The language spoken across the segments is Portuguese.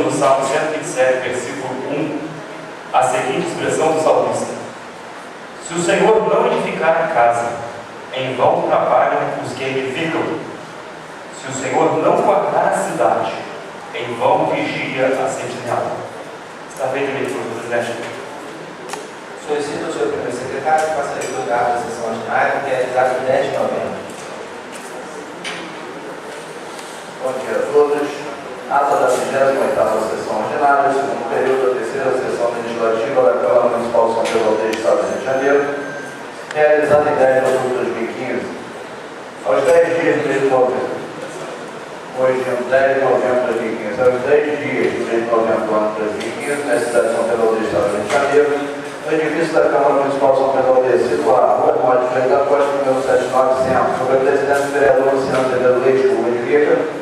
no Salmo 127, versículo 1, a seguinte expressão do salmista: se o Senhor não edificar a casa, em vão trabalham os que edificam. Se o Senhor não guardar a cidade, em vão vigia a sentinela. Está feita a leitura, presidente. Solicito ao senhor primeiro secretário que faça a leitura da sessão ordinária, que é realizada em 10 de novembro. Bom dia a todos. Ata da 28ª sessão ordinária, segundo período da terceira sessão legislativa da Câmara Municipal de São Pedro do Estado do Rio de Janeiro, realizada em 10 de outubro de 2015. Aos 10 dias do mês de novembro. Hoje, 10 de novembro de 2015. Aos 10 dias do mês de novembro do ano de 2015, na cidade de São Pedro do Estado do Rio de Janeiro, no edifício da Câmara Municipal de São Pedro do Estado, situado na Rua Monte Freire da Costa, número 7900, sobre a presidência do vereador Luciano Azevedo Leite, Rua de Rica,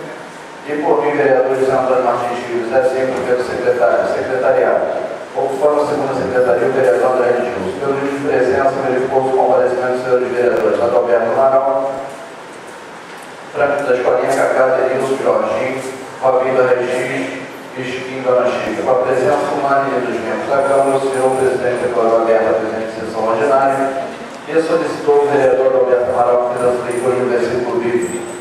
e por mim, vereador José Antônio Martins Filhos, assim, primeiro secretariado. Ocupando a segunda secretaria, o vereador André Gilson. Pelo livro de presença, verificou os comparecimentos dos senhores vereadores Adalberto Amaral, Franco da Escolinha Cacá, Denilson, Jorginho, Robinho da Regis e Chiquinho Dona Chica. Com a presença unânime dos membros da Câmara, o senhor presidente declarou aberta a presente sessão ordinária e solicitou o vereador Adalberto Amaral que fez a leitura do versículo bíblico.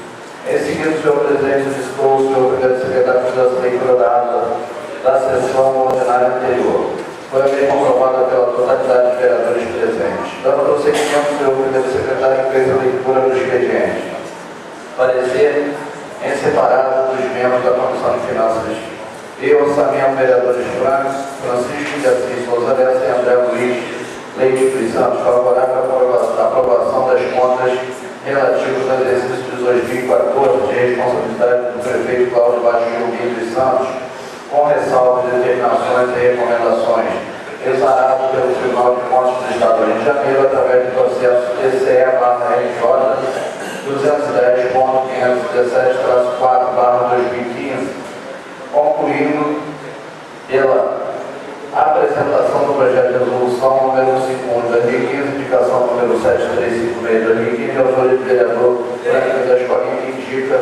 Em seguida, o senhor presidente solicitou o senhor primeiro secretário que fez a leitura da ata da sessão ordinária anterior. Foi a mesma aprovada pela totalidade dos vereadores presentes. Dando prosseguimento, o senhor primeiro secretário que fez a leitura do expediente. Parecer em separado dos membros da Comissão de Finanças e Orçamento, vereadores Francisco de Assis Souza Lessa e André Luiz Leite dos Santos, favorável à aprovação das contas relativas ao exercício de 2014 de responsabilidade do prefeito Cláudio Baixo Gilguinho dos Santos, com ressalvas, determinações e recomendações, exarado pelo Tribunal de Contas do Estado do Rio de Janeiro, através do processo TCE/RJ 210.517-4/2015, concluindo pela apresentação do projeto de resolução número 51 de 2015, indicação número 7356 de 2015, autoria do vereador Franco da Escolinha, que indica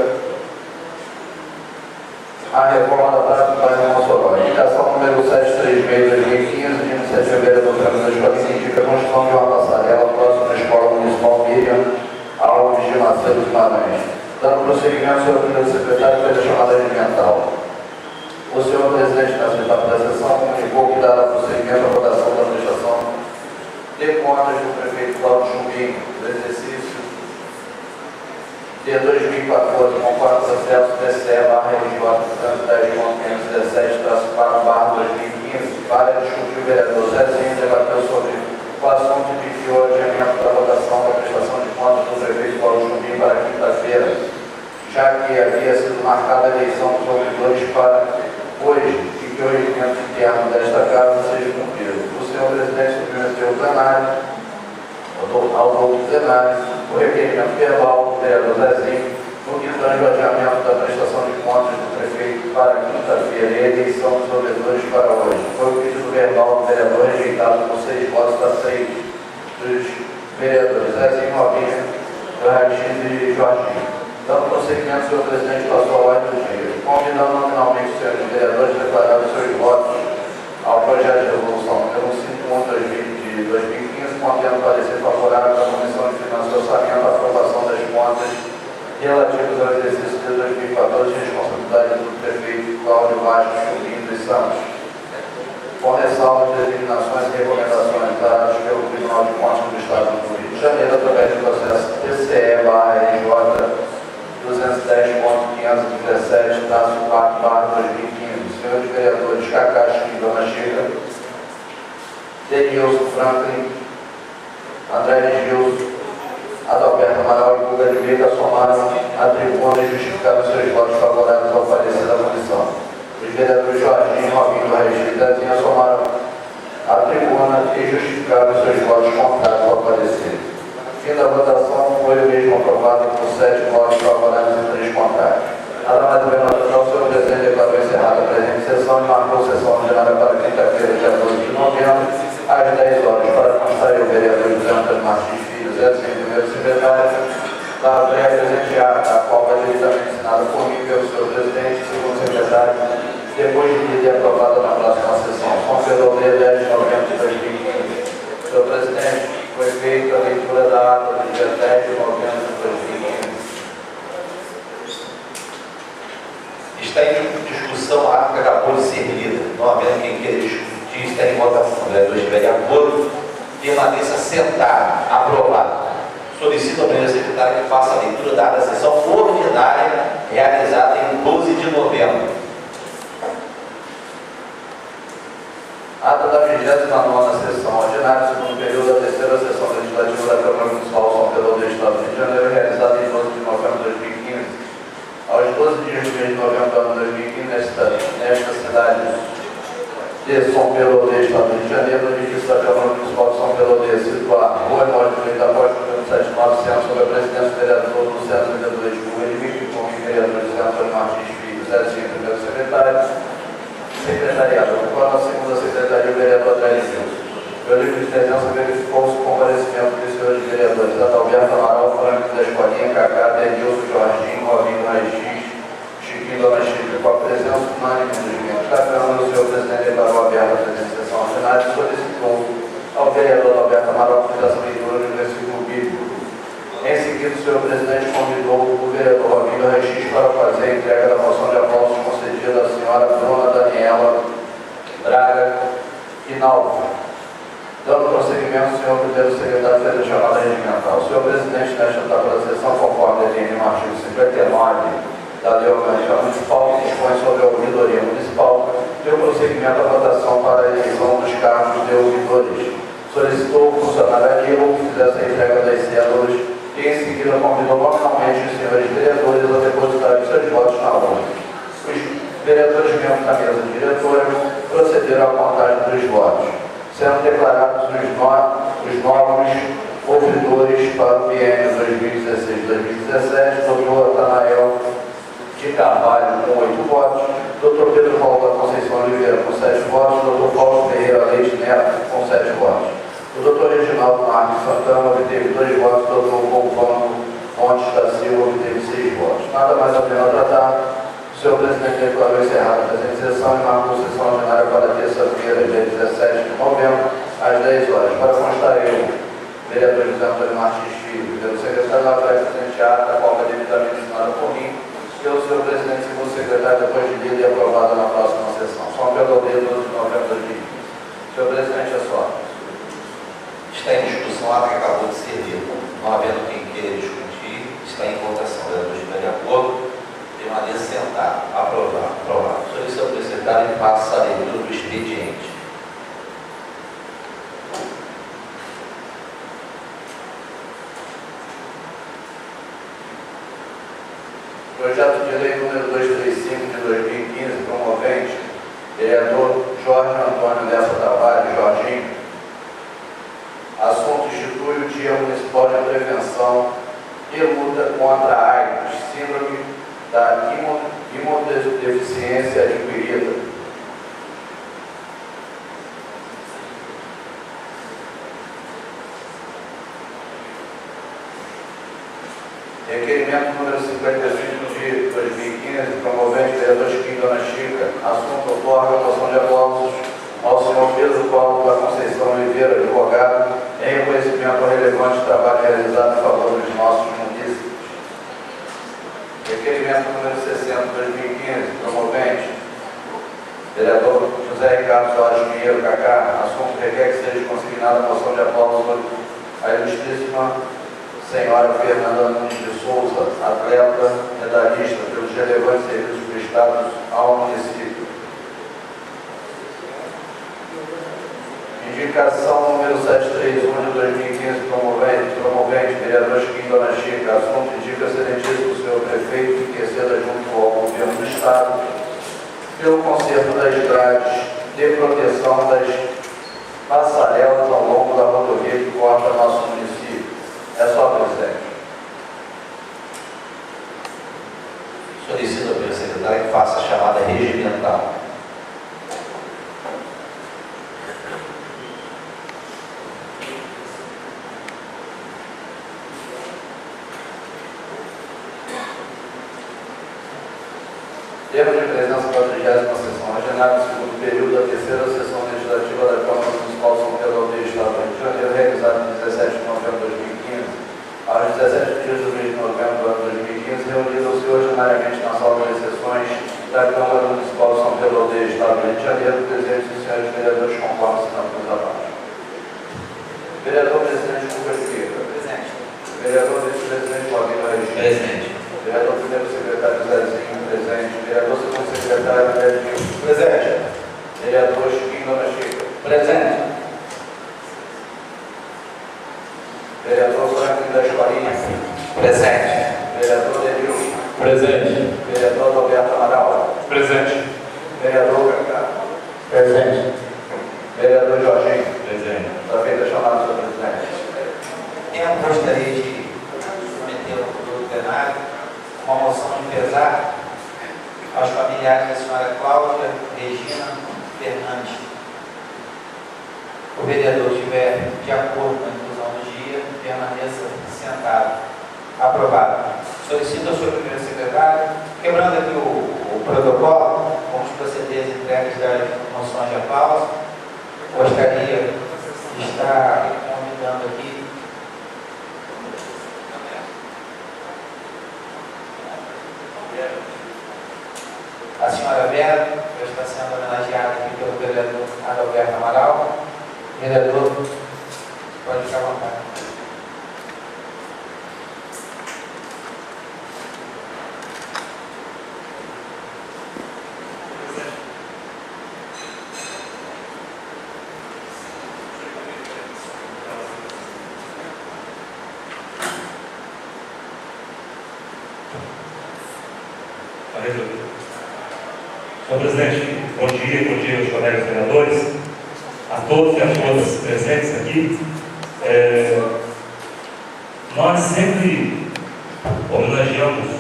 a reforma da praça do bairro Mossoró. Indicação número 736 de 2015, de iniciativa do vereador Franco da Escolinha, que indica a construção de uma passarela próxima à Escola Municipal Miriam Alves de Macedo Guimarães. Dando prosseguimento, o senhor primeiro secretário fez a chamada regimental. O senhor presidente, nessa etapa da sessão, comunicou que dará prosseguimento à votação da prestação de contas do prefeito Cláudio Chumbinho, do exercício de 2014, conforme o processo TCE/RJ 210.517-4/2015, para discutir o vereador Zezinho debateu sobre o assunto de que o adiamento da votação da prestação de contas do prefeito Cláudio Chumbinho para quinta-feira, já que havia sido marcada a eleição dos ouvidores para hoje e que o regimento interno desta casa seja cumprido. O senhor presidente submeteu ao plenário, ao voto plenário, o requerimento verbal do vereador Zezinho, no que tange o adiamento da prestação de contas do prefeito para quinta-feira e a eleição dos ouvidores para hoje. Foi o pedido verbal do vereador rejeitado por 6 votos a 3 dos vereadores Zezinho, Robinho, Regis e Jorginho. Dando prosseguimento, o senhor presidente passou a ordem do dia, convidando nominalmente os senhores vereadores a declarar os seus votos ao projeto de resolução número 51 de 2015, contendo parecer favorável da Comissão de Finanças e Orçamento à aprovação das contas relativas ao exercício de 2014 de responsabilidade do prefeito Cláudio Baixo Gilguinho dos Santos, com ressalvas, determinações e recomendações dadas pelo Tribunal de Contas do Estado do Rio de Janeiro, através do processo TCE/RJ 210.517-4/2015. Senhores vereadores Cacá, Chiquinho, Dona Chica, Denilson, Franklin, André Gilson, Adalberto Amaral e Guga de Veiga somaram a tribuna e justificaram seus votos favoráveis ao parecer da comissão. Os vereadores Jorginho, Robinho da Regis e Zezinho somaram a tribuna e justificaram seus votos contrários ao parecer. Fim da votação, foi o mesmo aprovado por 7 votos favoráveis e 3 contrários. Nada mais do que notação, o senhor presidente declarou encerrada a presente sessão e marcou sessão ordinária para quinta-feira, dia 12 de novembro, às 10 horas, para constar o vereador José Antônio Martins Filhos, primeiro secretário, da presentear, a qual vai devidamente assinada por mim, pelo senhor presidente, segundo secretário, depois de Está em discussão a ata que acabou de ser lida. Não havendo quem queira discutir, está em votação. O vereador estiver de acordo, permaneça sentado. Aprovado. Solicito ao primeiro secretário que faça a leitura da sessão ordinária realizada em 12 de novembro. Ata da 29ª sessão ordinária, segundo período da terceira sessão legislativa da Câmara Municipal São Pedro do Estado do Rio de Janeiro, realizada em 12 de novembro de 2015. Aos 12 dias do mês de novembro do ano 2015, nesta cidade de São Pedro do Estado do Rio de Janeiro, no edifício da Câmara Municipal de São Pedro do situado Rua Norte do da Costa, número 7900, sob a presidência do vereador Luciano Medeiros de Gomes, com o vereador José Antônio Martins Filho, primeiro secretário. Secretariado, no qual a segunda secretaria, o vereador Adélio Silva. Pelo livro de presença, verificou-se o comparecimento dos senhores vereadores Adalberto Amaral, Franco da Escolinha, Cacá, Denilson, Jorginho, Rovinho, Raix, Chiquinho, Dona Chica. Com a presença unânime dos membros da Câmara, o senhor presidente declarou aberta a presente sessão ordinária e solicitou ao vereador Adalberto Amaral que fizesse a leitura do versículo bíblico. Em seguida, o senhor presidente convidou o vereador Rovinho Raix para fazer a entrega da moção de aplausos concedida à senhora Bruna Daniela Braga Inalva. Dando prosseguimento, o senhor primeiro secretário fez a chamada regimental. O senhor presidente, nesta etapa da sessão, conforme a linha no artigo 59 da Lei Orgânica Municipal, que dispõe sobre a ouvidoria municipal, deu prosseguimento à votação para a eleição dos cargos de ouvidores. Solicitou o funcionário Aníbal que fizesse a entrega das cédulas e, em seguida, convidou nominalmente os senhores vereadores a depositarem seus votos na urna. Os vereadores membros da mesa diretora procederam à contagem dos votos, sendo declarados os novos ouvidores para o biênio 2016-2017, Dr. Atanael de Carvalho, com 8 votos, Dr. Pedro Paulo da Conceição Oliveira, com 7 votos, Dr. Paulo Ferreira Leite Neto, com 7 votos. O Dr. Reginaldo Marques Santana obteve 2 votos, o Dr. Volcano Montes da Silva obteve 6 votos. Nada mais a pena tratar. O senhor presidente declarou encerrada a presente sessão e marcou a sessão ordinária para terça-feira, dia 17 de novembro, às 10 horas. Para constar eu, vereador José Antônio Martins Filho, pelo secretário da Praia presenteada, a qual é devidamente assinada por mim, pelo senhor presidente, segundo secretário, depois de lida e aprovada na próxima sessão. São Pedro do 12 de novembro de 2015. Senhor presidente, é só. Está em discussão a ata que acabou de ser lida. Não havendo quem queira discutir, está em votação. O vereador estiver de acordo, permaneça sentado. Aprovado. Aprovado. Solicito ao secretário que faça a leitura do expediente. Projeto de lei número 235 de 2015, promovente, vereador Jorge Antônio Lessa Tavares, Jorginho. Assunto: institui o Dia Municipal de Prevenção e Luta contra a AIDS, síndrome da imunodeficiência adquirida. Requerimento número 55 de 2015, promovente, vereador Chiquinho, Dona Chica. Assunto: otorga a moção de aplausos ao senhor Pedro Paulo da Conceição Oliveira, advogado, em reconhecimento ao relevante trabalho realizado em favor dos nossos munícipes. Requerimento número 60 de 2015, promovente, vereador José Ricardo Soares Pinheiro, Cacá. Assunto: requer que seja consignada a moção de aplausos à ilustríssima senhora Fernanda Nunes de Souza, atleta, medalhista, pelos relevantes serviços prestados ao município. Indicação número 731 de 2015, promovente, vereador Chiquinho, Dona Chica. Assunto: indica excelentíssimo senhor prefeito que ceda junto ao governo do Estado pelo conserto das grades de proteção das passarelas ao longo da rodovia que corta nosso município. É só, presidente. Solicito ao primeiro secretário que faça a chamada regimental. Termo de presença para a 30ª sessão ordinária do segundo período da terceira sessão legislativa da Câmara Municipal São Pedro do Estado do Rio de Janeiro, realizada em 17 de novembro de 2015. Aos 17 dias do mês de novembro do ano 2015, reunidos-se ordinariamente na sala das sessões da Câmara Municipal de São Pedro Aldeia, Estado do Rio de Janeiro, presentes os senhores vereadores conforme assinaturas abaixo. Vereador Presidente Lucas Pica. Presente. Vereador Vice-Presidente Flavinho Regina. Presente. Vereador Primeiro Secretário Zezinho, presente. Vereador Segundo Secretário Edinho. Presente. Vereador Chiquinho Dona Chica. Presente. Vereador Franklin da Escolinha. Presente. Vereador Edil. Presente. Vereador Roberto Amaral. Presente. Vereador Cacá. Presente. Vereador Jorginho. Presente. Está feita a chamada, senhor presidente. Eu gostaria de submeter ao do plenário uma moção de pesar aos familiares da senhora Cláudia Regina Fernandes. O vereador estiver de acordo com a inclusão do dia, permaneça sentado. Aprovado. Solicito ao senhor primeiro secretário, quebrando aqui o protocolo, vamos proceder às entregas das moções de aplauso. Gostaria de estar convidando aqui a senhora Vera, que está sendo homenageada aqui pelo vereador Adalberto Amaral. Vereador, pode ficar à vontade. Senhor presidente, bom dia aos colegas vereadores, a todos e a todas presentes aqui. Nós sempre homenageamos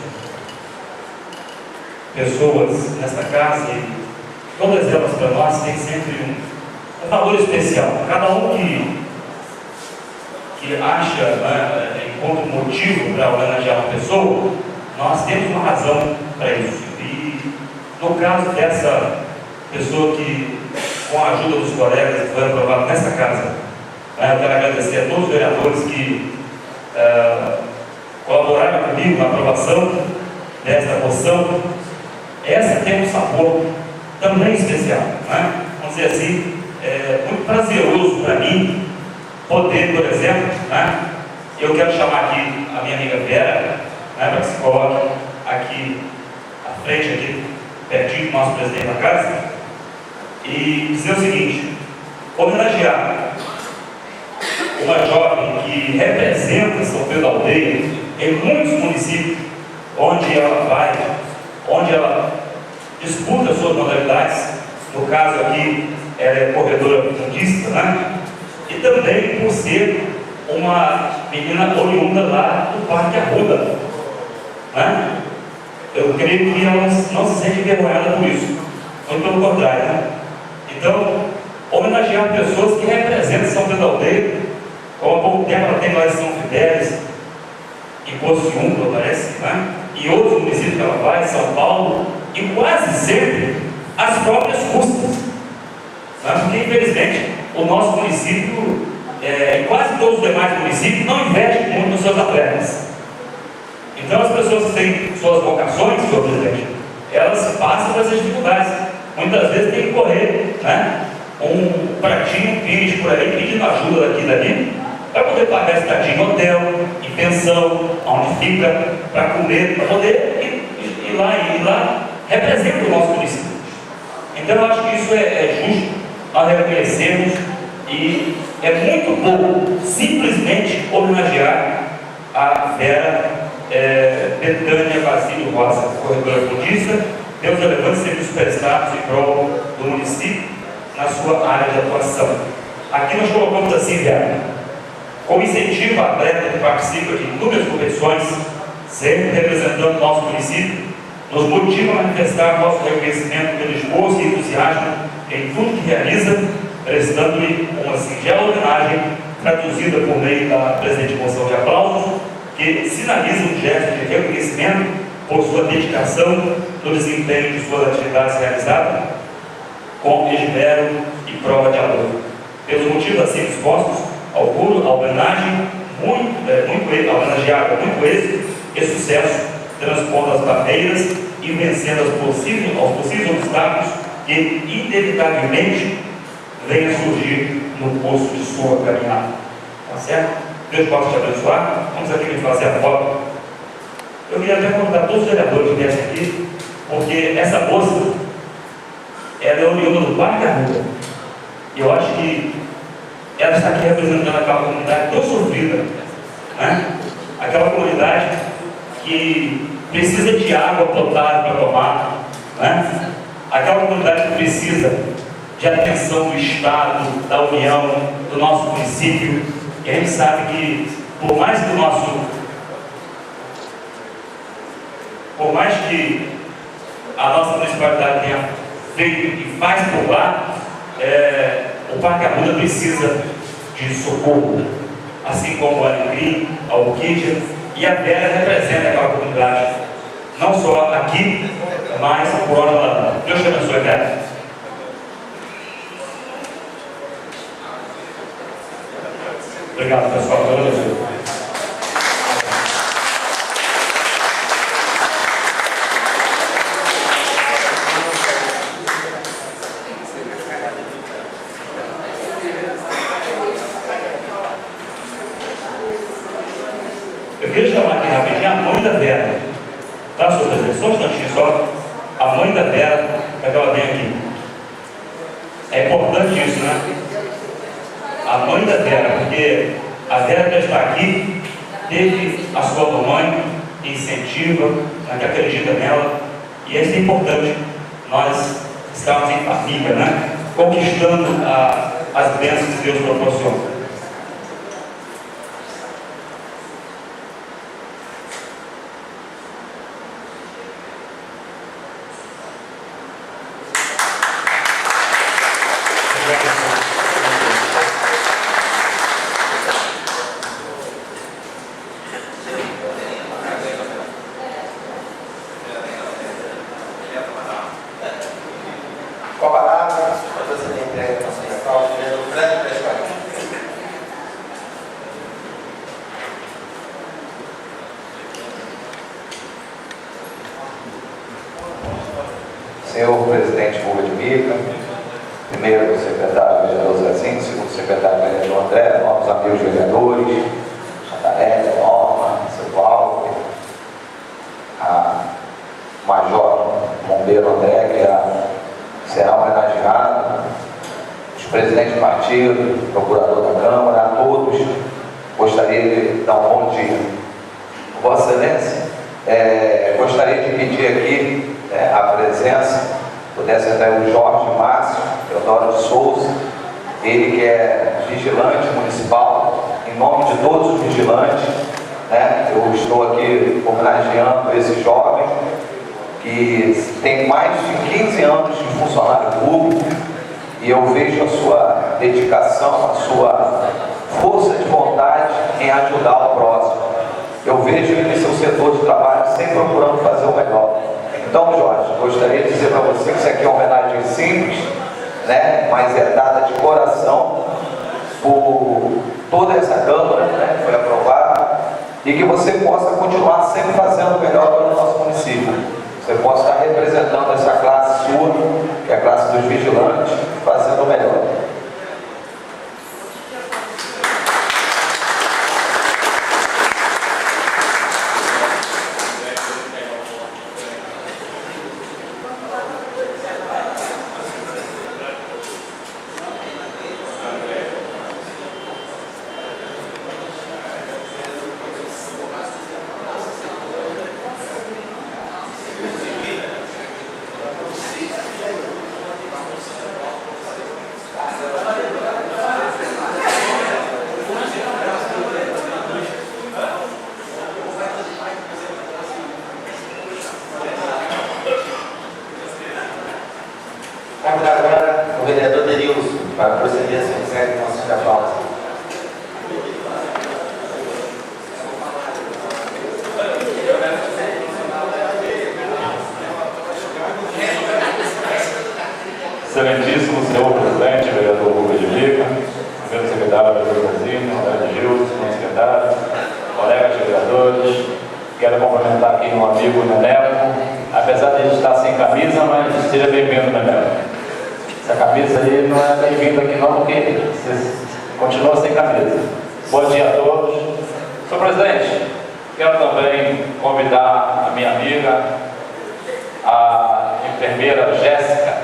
pessoas nessa casa e todas elas para nós têm sempre um valor especial. Cada um que acha, encontra um motivo para homenagear uma pessoa, nós temos uma razão para isso. E no caso dessa pessoa que, com a ajuda dos colegas, foi aprovado nessa casa, eu quero agradecer a todos os vereadores que colaboraram comigo na aprovação desta moção. Essa tem um sabor também especial, vamos dizer assim, muito prazeroso para mim poder, por exemplo, eu quero chamar aqui a minha amiga Vera, para que se coloque aqui à frente, aqui, pertinho do nosso presidente da casa, e dizer o seguinte: homenagear uma jovem que representa São Pedro Aldeia em muitos municípios, onde ela vai, onde ela disputa suas modalidades. No caso aqui, ela é corredora fundista, e também por ser uma menina oriunda lá do Parque Arruda, Eu creio que ela não se sente envergonhada por isso, muito pelo contrário, Então, homenagear pessoas que representam São Pedro Aldeia, como há pouco tempo ela tem lá em São Fidélis, em Pociúma, parece, e outros municípios que ela vai, São Paulo, e quase sempre as próprias custas, porque infelizmente o nosso município, e quase todos os demais municípios, não investem muito nos seus atletas. Então as pessoas que têm suas vocações, senhor presidente, elas passam por essas dificuldades. Muitas vezes tem que correr, um pratinho, um pires por aí, pedindo ajuda daqui e dali, para poder pagar estadia em hotel, em pensão, onde fica, para comer, para poder ir lá, representa o nosso município. Então eu acho que isso é justo, nós reconhecemos, e é muito bom simplesmente homenagear a Vera Betânia Basílio Rosa, corredora budista, Deus elevando serviços prestados em prol do município na sua área de atuação. Aqui nós colocamos assim, Vera: com incentivo à atleta que participa de inúmeras competições, sempre representando o nosso município, nos motiva a manifestar nosso reconhecimento pelo esforço e entusiasmo em tudo que realiza, prestando-lhe uma singela homenagem traduzida por meio da presente moção de aplausos, que sinaliza um gesto de reconhecimento por sua dedicação no desempenho de suas atividades realizadas com esmero e prova de amor. Pelos motivos assim expostos, auguro a homenagem homenageada muito êxito e sucesso, transpondo as barreiras e vencendo aos possíveis obstáculos que inevitavelmente venham a surgir no curso de sua caminhada. Tá certo? Deus possa te abençoar. Vamos aqui fazer a foto. Eu queria até convidar todos os vereadores que viessem aqui, porque essa moça, ela é oriunda do Parque Arruda. E eu acho que ela está aqui representando aquela comunidade tão sofrida, né? Aquela comunidade que precisa de água potável para tomar, né? Aquela comunidade que precisa de atenção do Estado, da União, do nosso município. E a gente sabe que, por mais que a nossa municipalidade tenha feito e faz por lá, o Parque Arruda precisa de socorro, assim como a Alecrim, a Orquídea e a Vera representa aquela comunidade, não só aqui, mas por onde ela anda. Deus te abençoe, Vera. Obrigado, pessoal. Deus abençoe. Eu queria chamar aqui rapidinho a mãe da Vera. Tá, senhor presidente? Só um instantinho só. A mãe da Vera, para que ela venha aqui. É importante isso, né? A mãe da Vera, porque a Vera que está aqui, teve a sua mamãe que incentiva, né, que acredita nela. E isso é importante, nós estamos em família, né? Conquistando as bênçãos que Deus proporciona. Com a palavra, a presidente entrega a nossa Paulo, vereador Grande Pessoal. Senhor presidente Rua de Mica, primeiro secretário vereador Zezinho, segundo secretário vereador André, novos amigos vereadores, Chantaré, Norma, seu Paulo, a Major Bombeiro André, que será homenageado, os presidentes do partido, procurador da Câmara, a todos, gostaria de dar um bom dia. Vossa Excelência, gostaria de pedir aqui a presença, pudesse até o Jorge Márcio Teodoro de Souza, ele que é vigilante municipal, em nome de todos os vigilantes, né, eu estou aqui homenageando esse jovem que tem mais de 15 anos de funcionário público, e eu vejo a sua dedicação, a sua força de vontade em ajudar o próximo. Eu vejo ele em seu setor de trabalho sempre procurando fazer o melhor. Então, Jorge, gostaria de dizer para você que isso aqui é uma homenagem simples, né, mas é dada de coração por toda essa Câmara, né, que foi aprovada, e que você possa continuar sempre fazendo o melhor pelo nosso município. Você possa estar representando essa classe sua, que é a classe dos vigilantes, fazendo o melhor. Convido agora o vereador Denilson para proceder a ser série com nossa pausa. Excelentíssimo senhor presidente, vereador Rubem de Mica, primeiro secretário vereador Zezinho, secretário Gilson, segundo secretário, colegas vereadores, Quero cumprimentar aqui um amigo, Neneco. Apesar de a gente estar sem camisa, mas seja bem-vindo, Neneco. Essa camisa aí não é bem-vinda aqui não, porque você continua sem camisa. Bom dia a todos. Senhor presidente, quero também convidar a minha amiga, a enfermeira Jéssica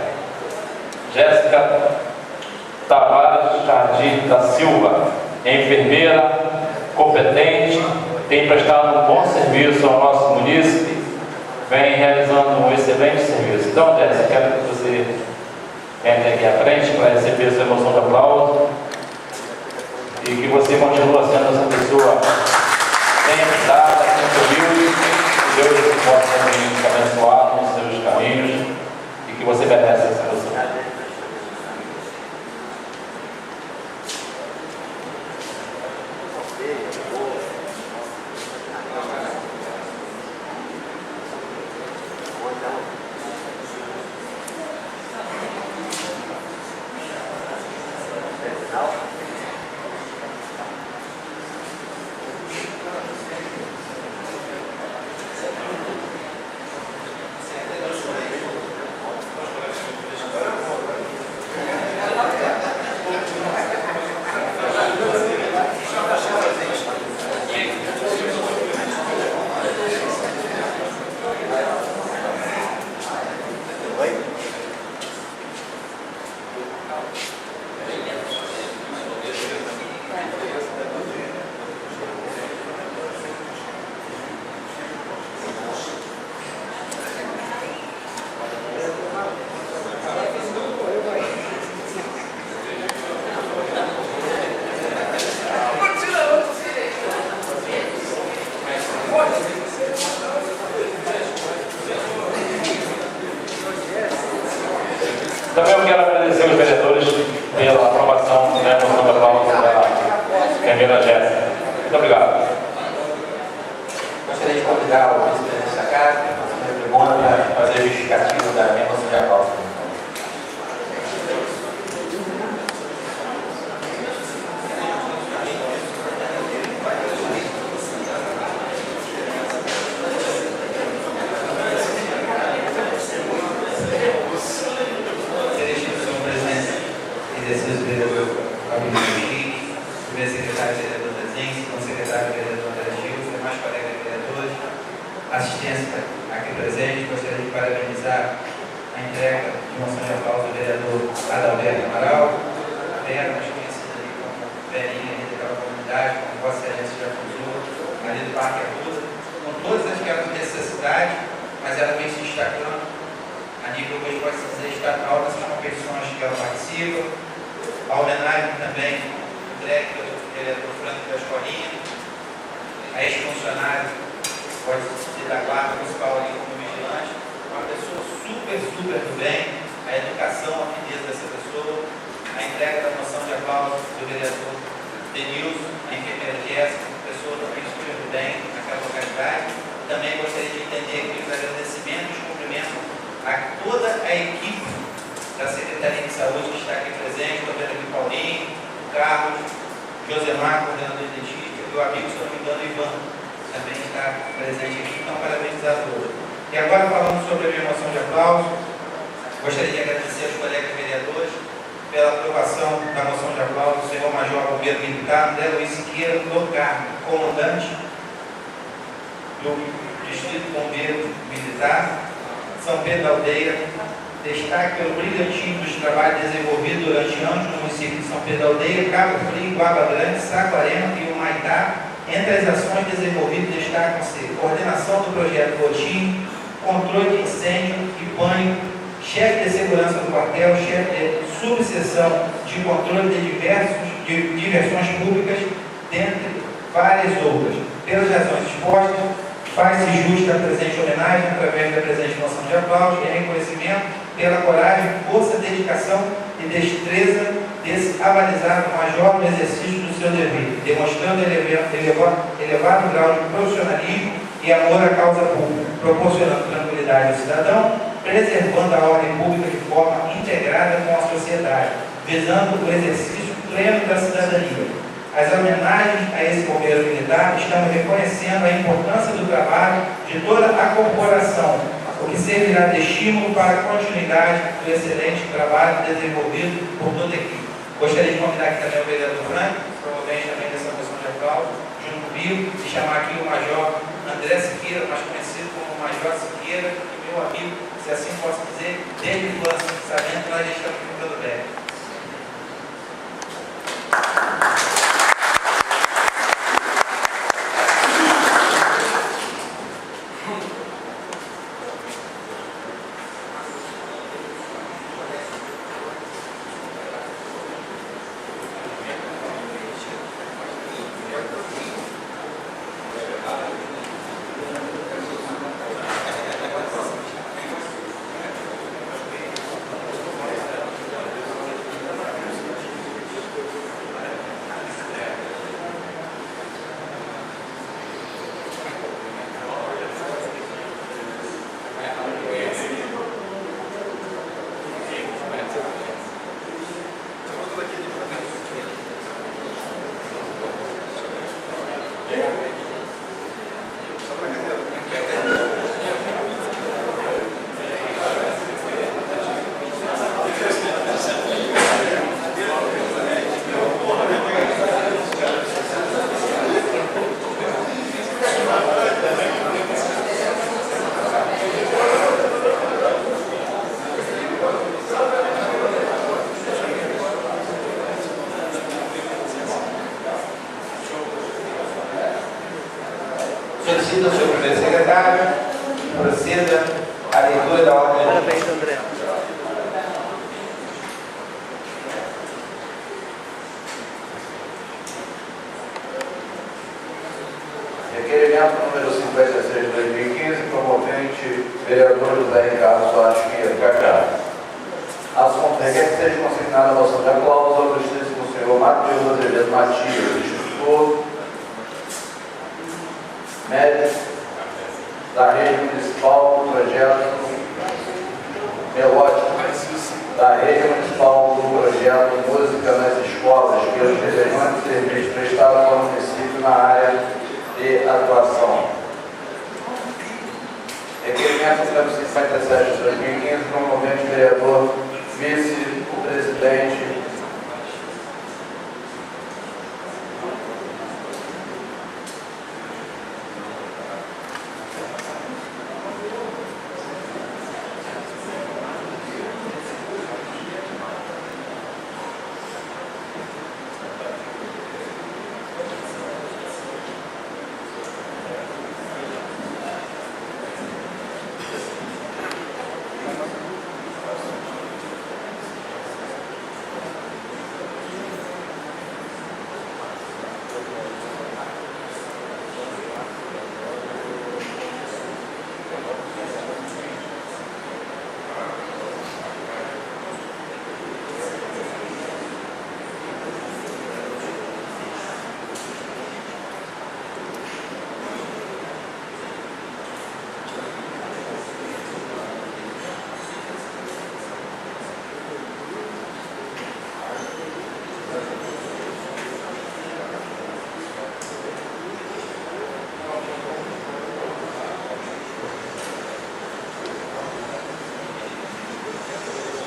Tavares Jardim da Silva, enfermeira competente, tem prestado um bom serviço ao nosso munícipe, vem realizando um excelente serviço. Então, Jéssica, quero que você entre aqui à frente para receber sua emoção de aplauso e que você continue sendo essa pessoa bem ajudada, sempre humilde, que Deus possa te abençoar nos seus caminhos e que você merece essa emoção. Também eu quero agradecer os vereadores pela aprovação da moção de aplauso da enfermeira Jéssica. Muito obrigado. Gostaria de convidar o vice-presidente da casa, o senhor Tribuna, para fazer a justificativa da minha moção de aplauso. Assistência aqui presente, gostaria de parabenizar a entrega de moção de aplauso do vereador Adalberto Amaral, a Vera, mais conhecida ali como Verinha daquela comunidade, como Vossa Excelência já acusou, ali do Parque Arruda, com todas aquelas necessidades, mas ela vem se destacando a nível, hoje pode se dizer, estatal, nessas competições que ela participa, a homenagem também entregue pelo vereador Franco da Escolinha, a ex-funcionário, pode ser da guarda municipal ali como vigilante, uma pessoa super do bem, a educação, a fineza dessa pessoa, a entrega da moção de aplauso do vereador Denilson, a enfermeira Jéssica, pessoa também super do bem naquela localidade. Também gostaria de entender aqui os agradecimentos e cumprimentos a toda a equipe da Secretaria de Saúde que está aqui presente, estou vendo aqui o Paulinho, o Carlos, o Josemar, coordenador de dentista, e o amigo, se não me engano, o Ivan, também está presente aqui, então parabenizar a todos. E agora falando sobre a minha moção de aplauso, gostaria de agradecer aos colegas vereadores pela aprovação da moção de aplauso do senhor Major Bombeiro Militar André Luiz Siqueira do Carmo, comandante do Distrito Bombeiro Militar, São Pedro da Aldeia, destaque pelo brilhantismo dos trabalhos desenvolvidos durante anos no município de São Pedro da Aldeia, Cabo Frio, Guaba Grande, Saquarema e Humaitá. Entre as ações desenvolvidas destacam-se coordenação do projeto Botim, controle de incêndio e pânico, chefe de segurança do quartel, chefe de subseção de controle de diversões públicas, dentre várias outras. Pelas razões expostas, faz-se justa a presente homenagem através da presente moção de aplauso e reconhecimento pela coragem, força, dedicação e destreza desse avalizado major no exercício do seu dever, demonstrando elevado grau de profissionalismo e amor à causa pública, proporcionando tranquilidade ao cidadão, preservando a ordem pública de forma integrada com a sociedade, visando o exercício pleno da cidadania. A As homenagens a esse bombeiro militar estão reconhecendo a importância do trabalho de toda a corporação, o que servirá de estímulo para a continuidade do excelente trabalho desenvolvido por toda a equipe. Gostaria de convidar aqui também o vereador Frank, promovente também dessa moção de aplauso, junto comigo, e chamar aqui o Major André Siqueira, mais conhecido como Major Siqueira, e meu amigo, se assim posso dizer, desde o lance de sabendo, nós já estamos ficando bem. Solicito ao senhor primeiro secretário proceda à leitura da ordem. Parabéns, André. Requerimento número 56 de 2015, promovente vereador José Ricardo Soares Pinheiro, Cacá. Assunto: requer que seja consignada a moção de aplauso ao ilustríssimo senhor Matheus Azevedo Matias, instrutor médico da Rede Municipal do Projeto Melódico, da Rede Municipal do Projeto Música nas Escolas, pelos relevantes serviços prestados ao município na área de atuação. Requerimento número 57 de 2015, promovente vereador, vice-presidente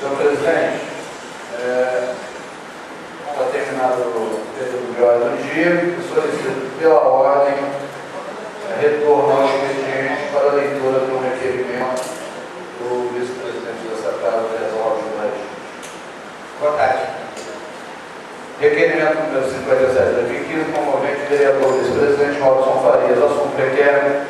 Senhor presidente, está terminado o período de ordem do dia, solicito pela ordem retorno ao expediente para a leitura do requerimento do vice-presidente dessa casa, vereador Jorge. Boa tarde. Requerimento número 57 de 2015, promovente vereador vice-presidente Robson Farias. Assunto: requer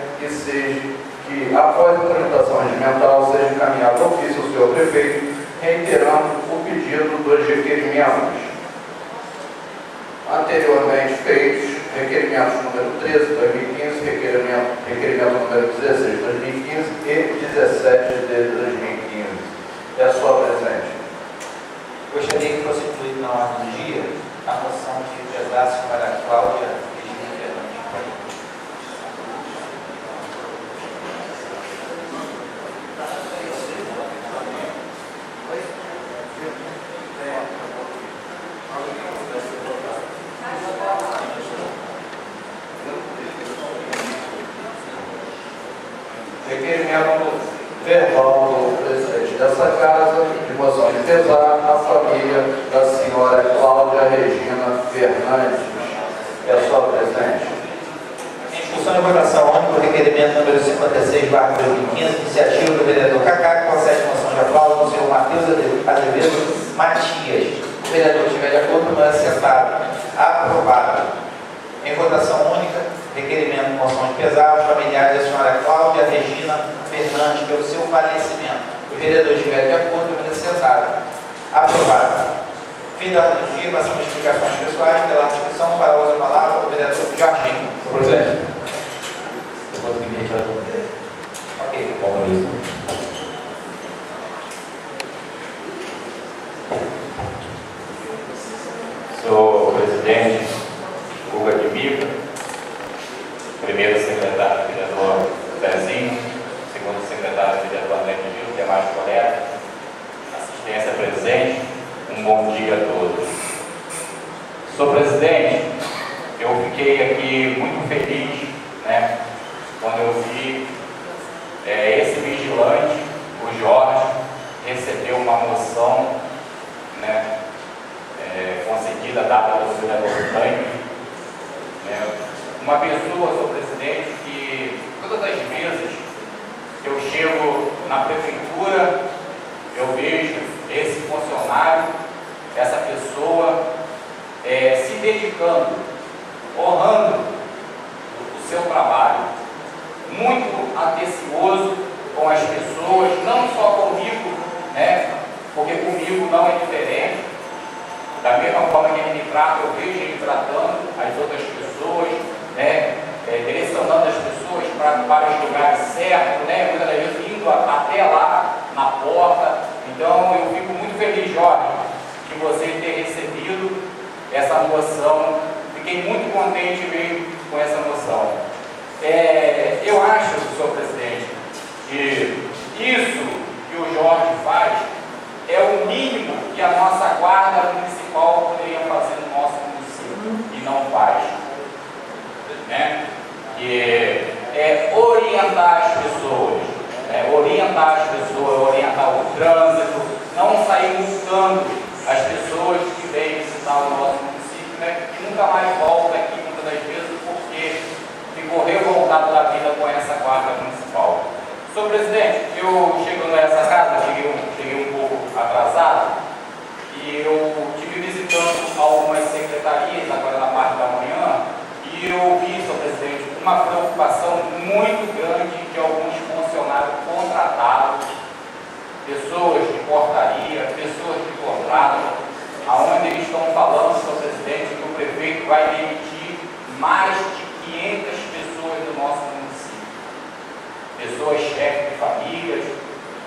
que após a tramitação regimental seja encaminhado ofício ao senhor prefeito, reiterando o pedido dos requerimentos anteriormente feitos, requerimentos número 13 de 2015, requerimento número 16 de 2015 e 17 de 2015. É a sua presente. Gostaria que fosse incluído na ordem do dia a moção que pesasse para a Cláudia Regina Fernandes. vigilantes. É só, presidente. Em discussão e votação única, o requerimento número 56/2015, iniciativa do vereador Cacá, que concede moção de aplauso do senhor Matheus Azevedo Matias. O vereador estiver de acordo, permanece sentado. Aprovado. Em votação única, requerimento de moção de pesar aos familiares da senhora Cláudia Regina Fernandes pelo seu falecimento. O vereador estiver de acordo, permanece sentado. Aprovado. Fim da ordem do dia, passamos às explicações pessoais. Pela discussão, para a uso da palavra, o vereador Jorginho. Senhor presidente, depois que me responder. Ok. Bom, isso. Senhor presidente, Hugo Admico, primeiro secretário, vereador Zezinho, segundo secretário, vereador André Gil, demais colegas, assistência presente, um bom dia a todos. Senhor presidente, eu fiquei aqui muito feliz, né, quando eu vi esse vigilante, o Jorge, recebeu uma moção, né, concedida, dada pelo vereador Tanque, né, uma pessoa, senhor presidente, que todas as vezes que eu chego na prefeitura, eu vejo esse funcionário, essa pessoa se dedicando, honrando o seu trabalho, muito atencioso com as pessoas, não só comigo, né, porque comigo não é diferente. Da mesma forma que ele me trata, eu vejo ele tratando as outras pessoas, né, direcionando as pessoas para os lugares certos, né, muitas das vezes indo até lá na porta. Então eu fico muito feliz, Jorge, que você ter recebido essa moção. Fiquei muito contente mesmo com essa moção. Eu acho, senhor presidente, que isso que o Jorge faz é o mínimo que a nossa guarda municipal poderia fazer no nosso município e não faz, né? Que é orientar as pessoas, orientar o trânsito, não sair multando as pessoas que vêm visitar o nosso município, né? Que nunca mais volta aqui muitas das vezes porque ficou revoltado da vida com essa guarda municipal. Senhor presidente, eu chego nessa casa, cheguei um pouco atrasado, e eu estive visitando algumas secretarias agora na parte da manhã, e eu vi, senhor presidente, uma preocupação muito grande de alguns funcionários contratados, pessoas de portaria, pessoas de contrato, aonde eles estão falando, senhor presidente, que o prefeito vai demitir mais de 500 pessoas do nosso município. Pessoas chefes de famílias,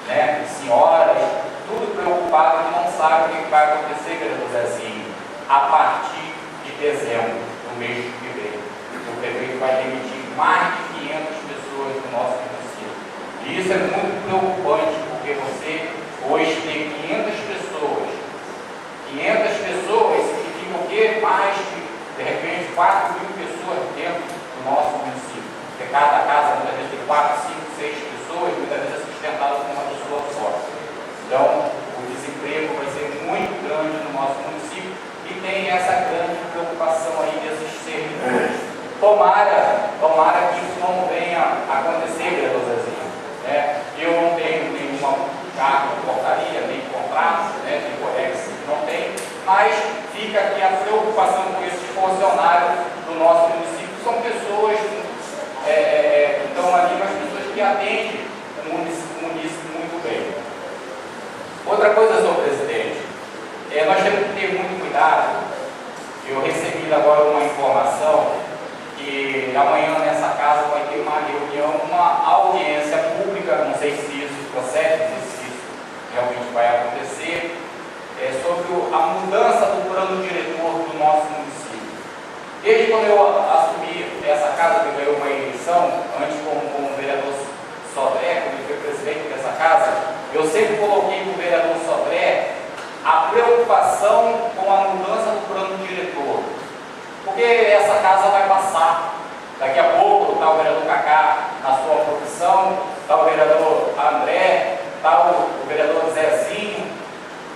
né, senhoras, tudo preocupado que não sabe o que vai acontecer, vereador Zezinho, a partir de dezembro do mês que vem. O prefeito vai demitir mais de 500 pessoas do nosso município. E isso é muito preocupante, porque você hoje tem 500 pessoas significa o quê? Mais de repente, 4.000 pessoas dentro do nosso município. Porque cada casa, muitas vezes, tem 4, 5, 6 pessoas, muitas vezes é sustentado por uma pessoa só. Então, o desemprego vai ser muito grande no nosso município e tem essa grande preocupação aí desses servidores. Tomara que isso não venha a acontecer, vereador Zezinho, né? Eu não tenho nenhuma carga de portaria, nem contrato, né? Tem colegas que não tem, mas fica aqui a preocupação com esses funcionários do nosso município. São pessoas que estão ali, mas pessoas que atendem o município muito bem. Outra coisa, senhor presidente, nós temos que ter muito cuidado. Eu recebi agora uma informação que amanhã nessa casa vai ter uma reunião, uma audiência pública, não sei se isso procede, se isso realmente vai acontecer, sobre a mudança do plano diretor do nosso município. Desde quando eu assumi essa casa, que ganhou uma eleição, antes como vereador Sodré, quando ele foi presidente dessa casa, eu sempre coloquei para o vereador Sodré a preocupação com a mudança do plano diretor. Porque essa casa vai passar. Daqui a pouco está o vereador Cacá na sua profissão, está o vereador André, está o vereador Zezinho,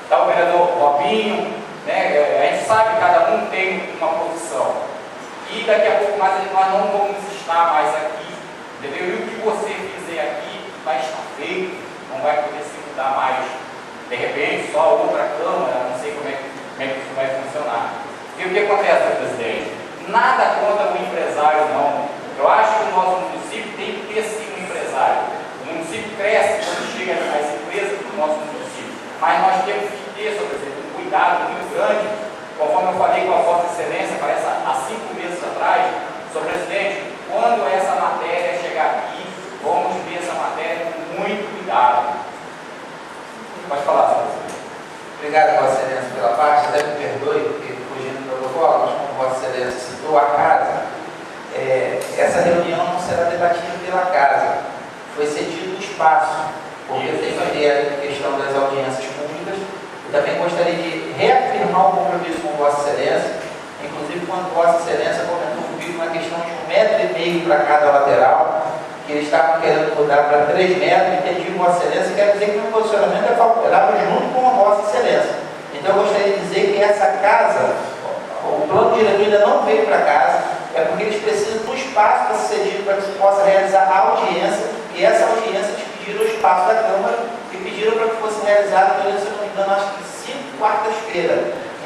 está o vereador Robinho, né? A gente sabe que cada um tem uma profissão e daqui a pouco mais nós não vamos estar mais aqui, entendeu? E o que você fizer aqui vai estar feito, não vai poder se mudar mais, de repente, só outra câmara, não sei como é que isso vai funcionar. E o que acontece, senhor presidente? Nada contra o empresário, não. Eu acho que o nosso município tem que ter sim um empresário. O município cresce quando chega às empresas do nosso município, mas nós temos que ter, senhor presidente, um cuidado muito grande, conforme eu falei com a Vossa Excelência, parece há 5 meses atrás, senhor presidente, quando essa matéria chegar aqui, vamos ver essa matéria com muito cuidado. Pode falar, senhor presidente. Obrigado, Vossa Excelência, pela parte. Até me perdoe, porque fugindo do protocolo, mas como Vossa Excelência citou a casa, essa reunião não será debatida pela casa. Foi cedido o espaço, porque tem que ter a questão das audiências públicas. Eu também gostaria de reafirmar o compromisso com Vossa Excelência, inclusive quando Vossa Excelência comentou comigo na questão de 1,5 m para cada lateral, que eles estavam querendo mudar para 3 metros, entendi Vossa Excelência, quer dizer que o meu posicionamento é favorável junto com a Vossa Excelência. Então eu gostaria de dizer que essa casa, o plano diretor ainda não veio para casa, é porque eles precisam do espaço para ser cedido para que se possa realizar a audiência, e essa audiência eles pediram o espaço da Câmara e pediram para que fosse realizado, se eu não me engano, acho que 5 quartas-feiras.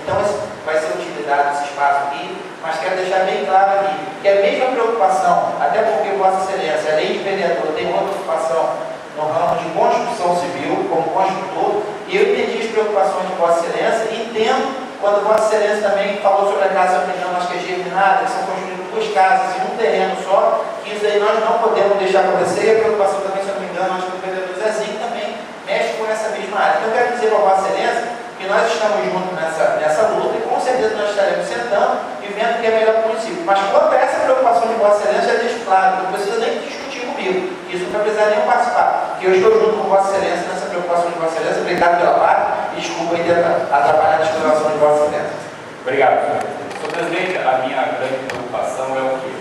Então vai ser utilizado esse espaço aqui, mas quero deixar bem claro aqui, que a mesma preocupação, até porque Vossa Excelência, além de vereador, tem outra preocupação no ramo de construção civil, como construtor, e eu entendi as preocupações de Vossa Excelência e entendo quando Vossa Excelência também falou sobre a casa, se eu não me engano, acho que é germinada, que são construídas 2 casas em um terreno só, que isso aí nós não podemos deixar acontecer, e a preocupação também, se eu não me engano, acho que o vereador Zezinho também mexe com essa mesma área. Então eu quero dizer para Vossa Excelência que nós estamos juntos nessa luta e com certeza nós estaremos sentando e vendo o que é melhor para o município. Mas quanto a essa preocupação de Vossa Excelência, já deixo claro, não precisa nem discutir comigo, isso não vai precisar nem participar, que eu estou junto com Vossa Excelência nessa preocupação de Vossa Excelência. Obrigado pela parte e desculpa aí atrapalhar a explanação de Vossa Excelência. Obrigado, senhor. Senhor presidente, a minha grande preocupação é o quê?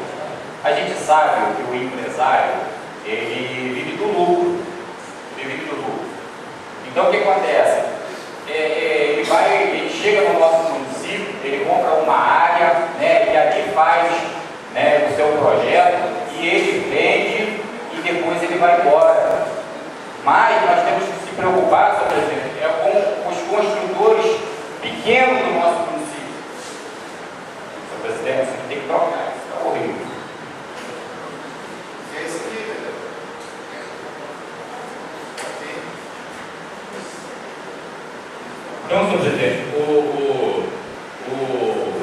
A gente sabe que o empresário, ele vive do lucro. Então o que acontece? Ele chega no nosso município, ele compra uma área, né, e ali faz, né, o seu projeto e ele vende e depois ele vai embora. Mas nós temos que se preocupar, senhor presidente, com os construtores pequenos do nosso município. Senhor presidente, você tem que trocar, isso está horrível. É isso aqui, vereador. Então, senhor presidente, o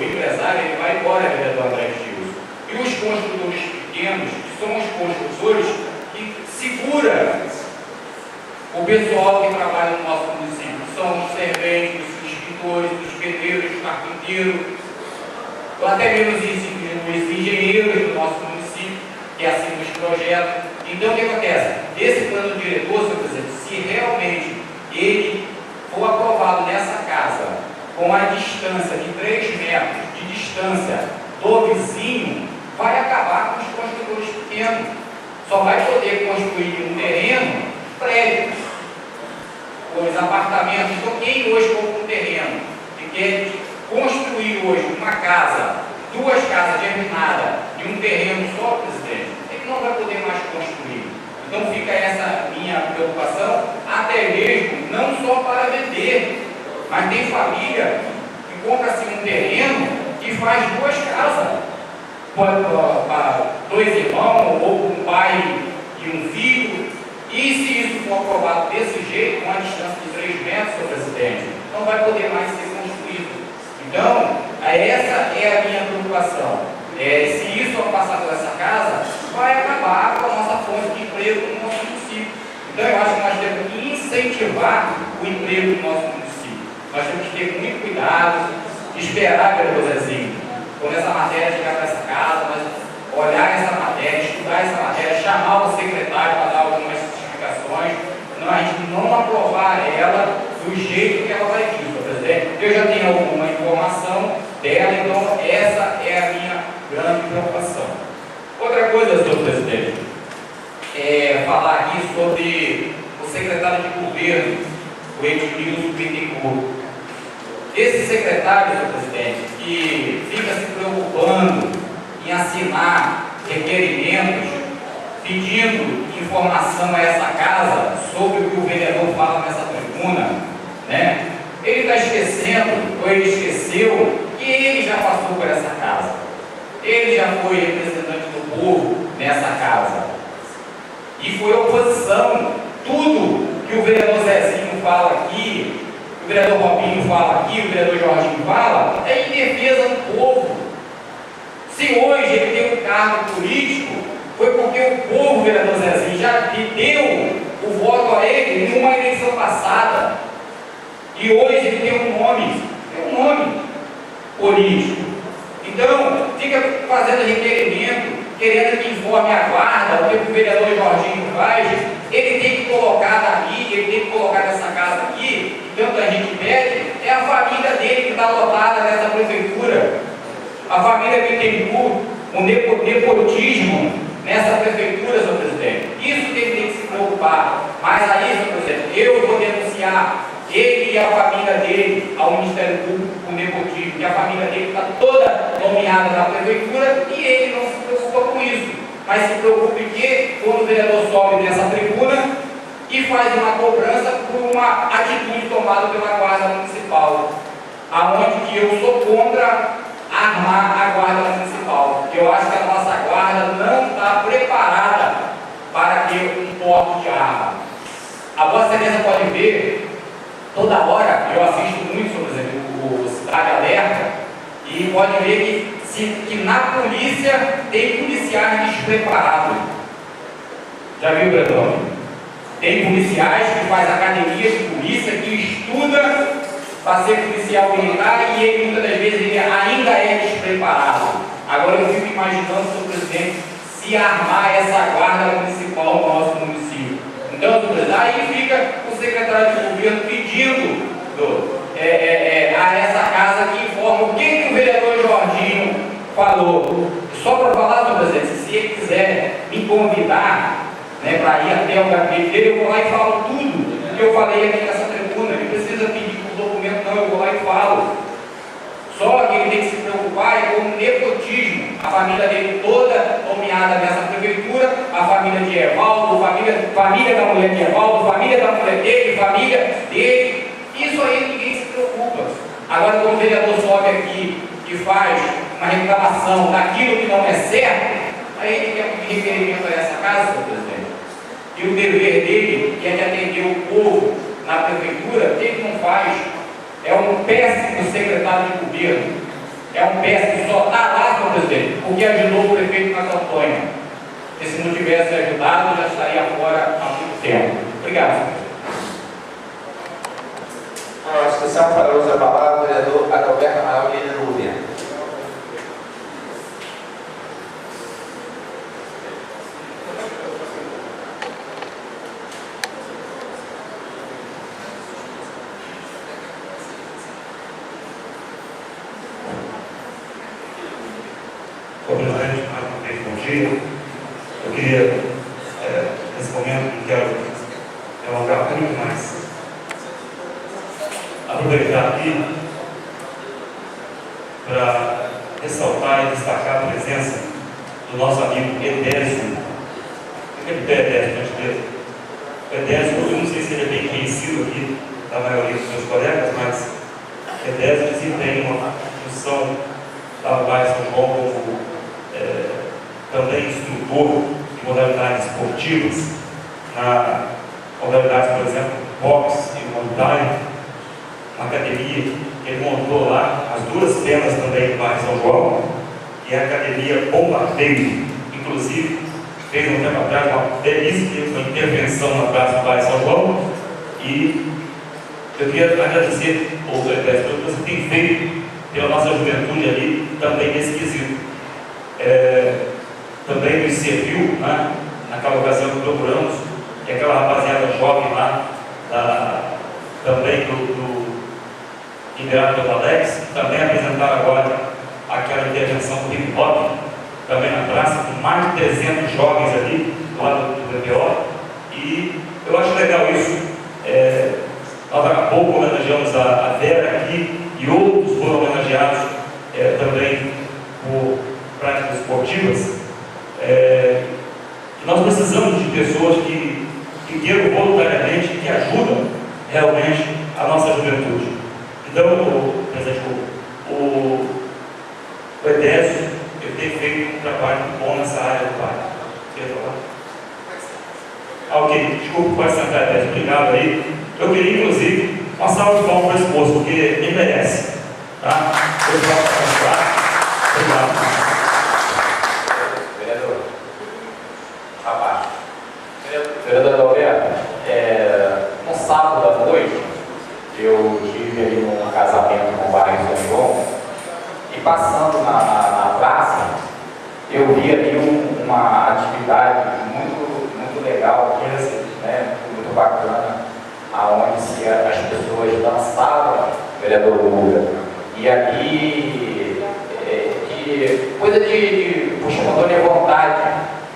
empresário ele vai embora, vereador André Gilson. E os construtores pequenos, que são os construtores que seguram o pessoal que trabalha no nosso município, são os serventes, os escritores, os pedreiros, os carpinteiros, ou até mesmo os engenheiros do nosso município, que assinam os projetos. Então, o que acontece? Esse plano diretor, senhor presidente, se realmente ele for aprovado nessa casa, com a distância de 3 metros de distância do vizinho, vai acabar com os construtores pequenos. Só vai poder construir um terreno prédio, os apartamentos. Então, quem hoje compra um terreno e quer construir hoje uma casa, 2 casas germinadas e um terreno só, presidente, ele não vai poder mais construir. Então fica essa minha preocupação, até mesmo não só para vender, mas tem família que compra-se um terreno e faz 2 casas, para 2 irmãos, ou um pai e um filho, e se isso for aprovado desse jeito, com a distância de 3 metros, senhor presidente, não vai poder mais ser construído. Então, essa é a minha preocupação. Se isso passar por essa casa, vai acabar com a nossa fonte de emprego no nosso município. Então, eu acho que nós temos que incentivar o emprego no nosso município. Nós temos que ter muito cuidado, esperar, vereador Zezinho, quando essa matéria chegar para essa casa, nós olhar essa matéria, estudar essa matéria, chamar o secretário para dar algumas explicações, a gente não aprovar ela do jeito que ela vai vir, senhor presidente. Eu já tenho alguma informação dela, então essa é a minha grande preocupação. Outra coisa, senhor presidente, é falar aqui sobre o secretário de governo, o Edmilson Bittencourt. Esse secretário, senhor presidente, que fica se preocupando em assinar requerimentos pedindo informação a essa casa sobre o que o vereador fala nessa tribuna, né? Ele está esquecendo, ou ele esqueceu, que ele já passou por essa casa. Ele já foi representante do povo nessa casa. E foi oposição. Tudo que o vereador Zezinho fala aqui, o vereador Robinho fala aqui, o vereador Jorginho fala, é em defesa do povo. Se hoje ele tem um cargo político, foi porque o povo, o vereador Zezinho, já lhe deu o voto a ele numa eleição passada. E hoje ele tem um nome político. Então, fica fazendo requerimento, querendo que informe a guarda, o que o vereador Jorginho faz. Ele tem que colocar daqui, ele tem que colocar nessa casa aqui, que tanta gente pede, é a família dele que está lotada nessa prefeitura. A família Bittencourt, o nepotismo nessa prefeitura, senhor presidente. Isso tem que se preocupar. Mas aí, senhor presidente, eu vou denunciar ele e a família dele ao Ministério Público por nepotismo, que a família dele está toda nomeada na prefeitura e ele não se preocupa com isso. Mas se preocupe que quando o vereador sobe nessa tribuna e faz uma cobrança por uma atitude tomada pela Guarda Municipal, aonde que eu sou contra armar a Guarda Municipal. Eu acho que a nossa Guarda não está preparada para ter um porte de arma. A Vossa Excelência pode ver, toda hora eu assisto muito, por exemplo, o Cidade Alerta, e pode ver que na polícia tem policiais despreparados. Já viu, vereador? Tem policiais que fazem academia de polícia, que estuda para ser policial militar e ele muitas das vezes ele ainda é despreparado. Agora eu fico imaginando, senhor presidente, se armar essa guarda municipal no nosso município. Então, senhor presidente, aí fica o secretário de governo pedindo a essa casa que informa o que o vereador Jorginho falou. Só para falar, senhor presidente, se ele quiser me convidar, né, para ir até o gabinete dele, eu vou lá e falo tudo o que eu falei aqui nessa tribuna. Ele precisa pedir o documento, não, eu vou lá e falo. Só que ele tem que se preocupar é com o nepotismo. A família dele toda nomeada nessa prefeitura, a família de Evaldo, família da mulher de Evaldo, família da mulher dele, família dele. Isso aí ninguém se preocupa. Agora, quando o vereador sobe aqui e faz uma reclamação daquilo que não é certo, aí ele quer pedir requerimento a essa casa, senhor presidente. E o dever dele, que é de atender o povo na prefeitura, ele não faz. É um péssimo secretário de governo. É um péssimo, só está lá, senhor presidente, porque ajudou o prefeito na campanha. Porque se não tivesse ajudado, já estaria fora há muito tempo. Obrigado, senhor presidente. A discussão para uso da palavra, o vereador Adalberto Amaral, líder do governo. Senhor presidente, mais uma vez, bom dia. Eu queria, nesse momento, não quero alongar muito mais, aproveitar aqui para ressaltar e destacar a presença do nosso amigo Edésio. Fica de pé, Edésio, por gentileza. O Edésio, eu não sei se ele é bem conhecido aqui da maioria dos meus colegas, mas Edésio desempenha uma função da UBAE São João como também instrutor de modalidades esportivas, na modalidade, por exemplo, boxe e montanha, uma academia que ele montou lá, as duas penas também do bairro São João, e a academia Bombardeiro, inclusive fez um tempo atrás uma belíssima intervenção na praça do bairro São João, e eu queria agradecer ao Edésio pelo que você tem feito pela nossa juventude ali, também nesse quesito. Também nos serviu, né, naquela ocasião que procuramos, que aquela rapaziada jovem lá, também do Integrado do Alex, também apresentaram agora aquela intervenção do hip hop, também na praça, com mais de 300 jovens ali, do lado do BPO, e eu acho legal isso. Nós há pouco homenageamos a Vera aqui, e outros foram homenageados também por práticas esportivas, nós precisamos de pessoas que queiram voluntariamente, que ajudam realmente a nossa juventude. Então, presidente, o Edésio, ele tem feito um trabalho bom nessa área do parque. Quer falar? Ok, desculpa, pode sentar, Edésio. Obrigado aí. Eu queria, inclusive, uma salva de palmas para esse moço, porque ele merece. Tá? Obrigado. Vereador, abaixo. Vereador Alberto, no sábado à noite, eu estive ali num casamento no bairro São João, e passando na praça, eu vi ali uma atividade muito legal, né, muito bacana, aonde as pessoas dançavam, vereador Lula, e ali, coisa de espontânea vontade,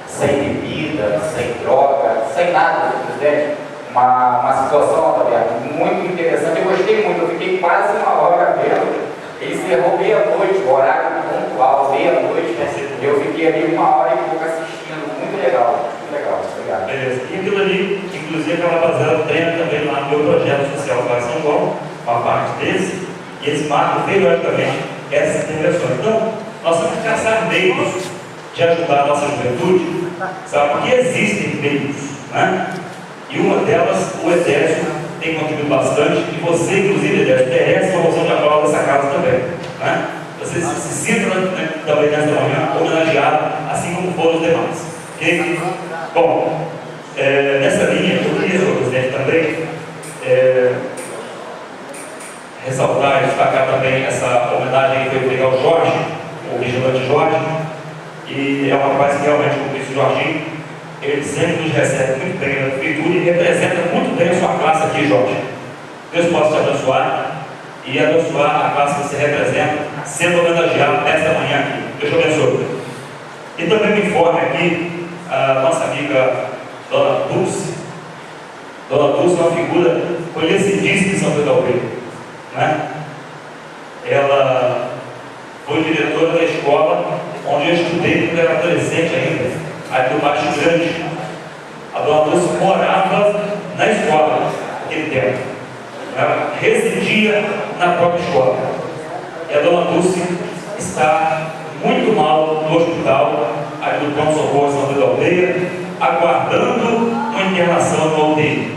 sem bebida, sem droga, sem nada, presidente. Uma situação, Alberto, muito interessante. Eu gostei muito, eu fiquei quase uma hora vendo. Ele encerrou meia-noite, o horário pontual, meia-noite, e eu fiquei ali uma hora e pouco assistindo. Muito legal, obrigado. Beleza. E aquilo ali, inclusive, aquela rapaziada treina também lá no meu projeto social para São Paulo, uma parte desse, e eles marcam periodicamente essas intervenções. Então, nós temos que caçar meios de ajudar a nossa juventude, sabe? Porque existem meios, né? E uma delas, o Edésio, tem contribuído bastante, e você, inclusive, Edésio, merece uma moção de aplauso dessa casa também, né? Você se sinta também nesta manhã homenageado, assim como foram os demais. Ok? Bom, nessa linha, eu queria, senhor presidente, também ressaltar e destacar também essa homenagem que foi feita ao Jorge, o vigilante Jorge, e é um rapaz que realmente, como disse o Jorginho, ele sempre nos recebe muito bem na prefeitura e representa muito bem a sua classe aqui, Jorge. Deus possa te abençoar e abençoar a classe que você representa, sendo homenageado nesta manhã aqui. Deus te abençoe. E também me informe aqui a nossa amiga Dona Dulce. Dona Dulce é uma figura conhecidíssima de São Pedro Alveiro, né? Ela foi diretora da escola onde eu estudei quando era adolescente ainda, aqui no Baixo Grande. A Dona Dulce morava na escola naquele tempo. Ela residia na própria escola. E a Dona Dulce está muito mal no hospital, aqui no pronto-socorro São Pedro da Aldeia, aguardando uma internação no UTI.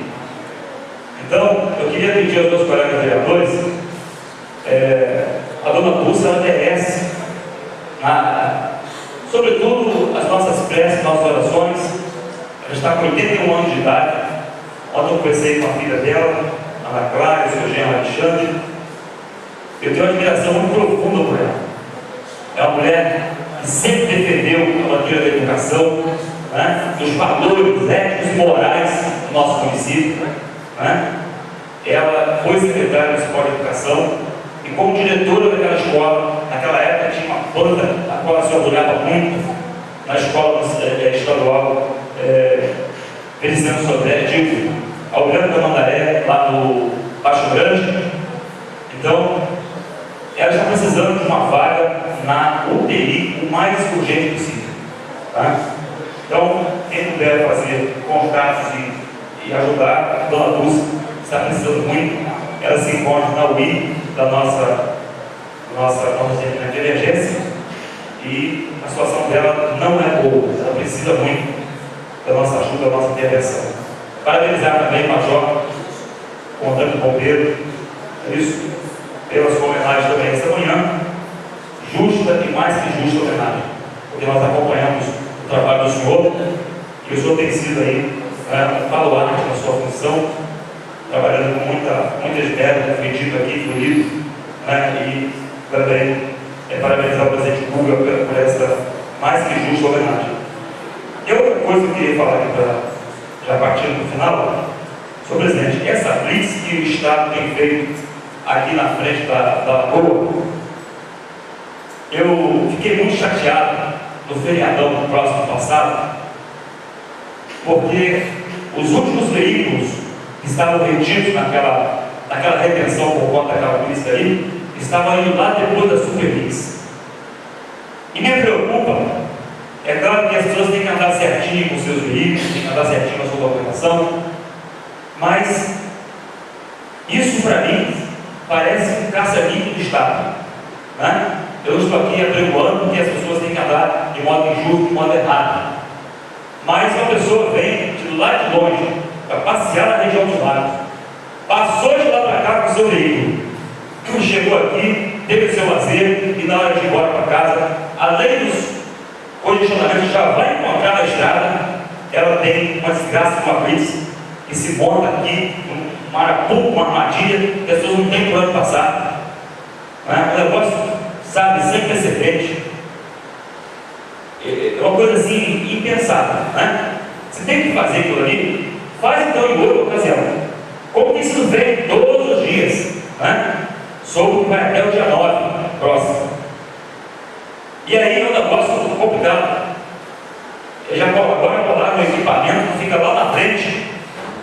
Então, eu queria pedir aos meus colegas vereadores, a Dona Dulce, ela merece, sobretudo, as nossas preces, nossas orações. Ela está com 81 anos de idade. Ontem eu conversei com a filha dela, Ana Clara, e o seu genro Alexandre. Eu tenho uma admiração muito profunda por ela. É uma mulher que sempre defendeu a bandeira da educação, né, dos valores éticos e morais do nosso município, né? Ela foi secretária municipal de educação e, como diretora daquela escola, naquela época tinha uma banda a qual ela se orgulhava muito, na escola estadual Feliciano Sodré, digo, Alberto da Mandaré, lá no Baixo Grande. Então, ela está precisando de uma vaga na UTI o mais urgente possível, tá? Então, quem puder fazer contatos e ajudar, a Dona Dulce está precisando muito. Ela se encontra na UI da nossa de emergência e a situação dela não é boa. Ela precisa muito da nossa ajuda, da nossa intervenção. Parabenizar também o Major, comandante bombeiro, isso, pela sua homenagem também esta manhã, justa e mais que justa homenagem, porque nós acompanhamos o trabalho do senhor, e o senhor tem sido aí um baluarte na sua função, trabalhando com muita esmero, acredito aqui, fluido, né? E também parabenizar o presidente Guga por essa mais que justa homenagem. E outra coisa que eu queria falar aqui, já partindo no final, senhor presidente, essa blitz que o Estado tem feito aqui na frente da Lagoa, eu fiquei muito chateado no feriadão do próximo passado, porque os últimos veículos que estavam retidos naquela retenção por conta daquela polícia aí, estavam indo lá depois da Supermix. E me preocupa É claro que as pessoas têm que andar certinho com seus veículos, têm que andar certinho com a sua documentação, mas isso para mim parece um caça-níquel do Estado, né? Eu estou aqui apregoando que as pessoas têm que andar de modo injusto, de modo errado, mas uma pessoa vem de lá de longe para passear na região dos lagos, passou de lá para cá com o seu veículo, chegou aqui, teve o seu lazer e na hora de ir embora para casa, além dos condicionamentos que já vai encontrar na estrada, ela tem uma desgraça de uma blitz que se monta aqui, um arapuco, uma armadilha, que as pessoas não têm por onde passar, né? Um negócio, sabe, sem precedente, é uma coisa assim impensável, né? Você tem que fazer aquilo ali, faz então em outra ocasião, como que isso vem todos os dias, né? Sobre o que vai até o dia 9, próximo. E aí é um negócio complicado. Agora colocaram um equipamento que fica lá na frente,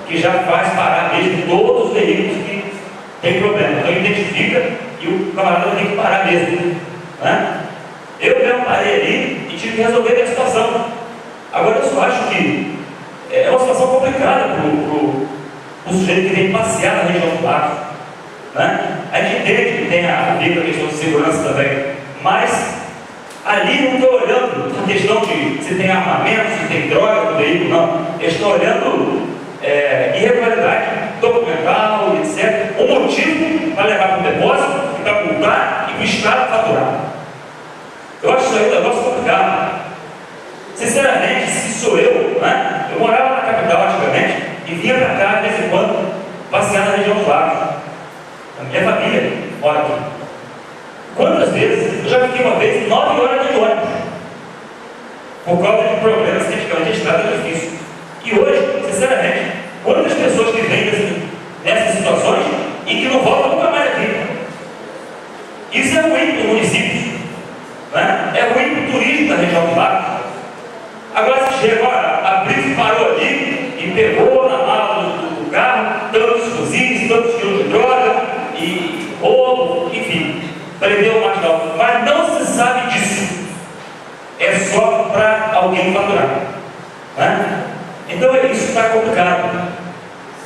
que já faz parar mesmo todos os veículos que tem problema. Então identifica e o camarada tem que parar mesmo, né? Eu mesmo parei ali e tive que resolver a situação. Agora eu só acho que é uma situação complicada para o sujeito que vem passear na região do Lago, né? A gente entende que tem a ver com a questão de segurança também, mas ali não estou olhando a questão de se tem armamento, se tem droga no veículo, não. Eles estão olhando irregularidade documental, etc. O motivo para levar para o depósito, ficar com o lugar e para o Estado faturar. Eu acho isso aí um negócio complicado. Sinceramente, se sou eu, né? Eu morava na capital antigamente e vinha para cá de vez em quando passear na região dos lagos. A minha família mora aqui. Quantas vezes? Eu já fiquei uma vez 9 horas de ônibus por causa de problemas que antigamente a estrada era difícil. E hoje, sinceramente, quantas pessoas que vêm nessas situações e que não voltam nunca mais aqui? Isso é ruim para os municípios, né? É ruim para o turismo da região do Lago. Agora se chega, olha, a Brito parou ali e pegou na mala do carro tantos fuzis, tantos quilos de droga e roubo, enfim, prendeu o marginal. Mas não se sabe disso. É só para alguém faturar, né? Então isso está complicado.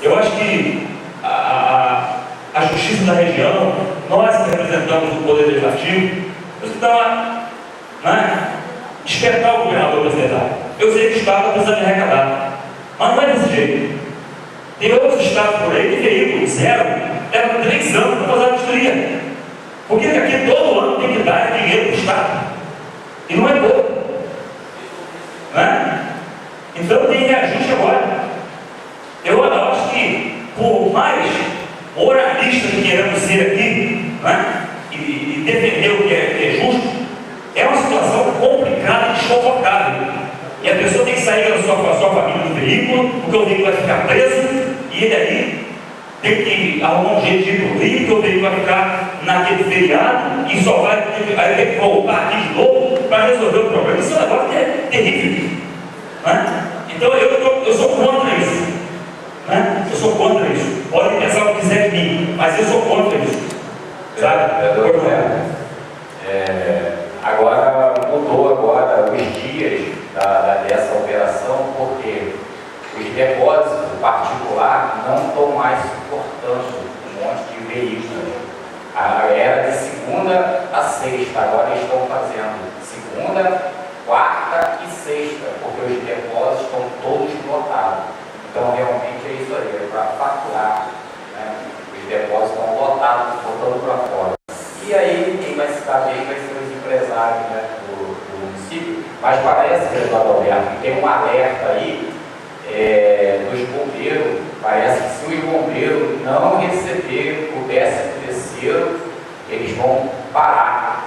Eu acho que a justiça da região, nós que representamos o Poder Legislativo, nós precisamos, né, despertar o governador para esse detalhe. Eu sei que o Estado está precisando de arrecadar, mas não é desse jeito. Tem outros estados por aí que veículo zero, leva 3 anos para fazer a vistoria. Por que aqui todo ano tem que dar dinheiro para o Estado? E não é pouco, né? Então tem reajuste agora. Eu acho que, por mais moralista que queremos ser aqui, né, e defender o que é justo, é uma situação complicada e desconfortável. E a pessoa tem que sair da sua família do veículo, porque o veículo vai ficar preso, e ele aí tem que arrumar um jeito de ir para o Rio, porque o veículo vai ficar naquele feriado e só vai ter que voltar aqui de novo para resolver o problema. Isso é um negócio que é terrível, né? Então eu sou contra isso, né? Eu sou contra isso. Podem pensar o que quiser de mim, mas eu sou contra isso, sabe? Agora mudou os dias dessa operação, porque os depósitos particulares não estão mais suportando um monte de veículos. Era de segunda a sexta, agora eles estão fazendo segunda, quarta e sexta, porque os depósitos estão todos lotados. Então realmente é isso aí, é para faturar, né? Os depósitos estão lotados, botando para fora. E aí quem vai se dar bem vai ser os empresários, né, do município. Mas parece, deputado Alberto, que tem um alerta aí dos bombeiros. Parece que se os bombeiros não receberem o 13º, eles vão parar.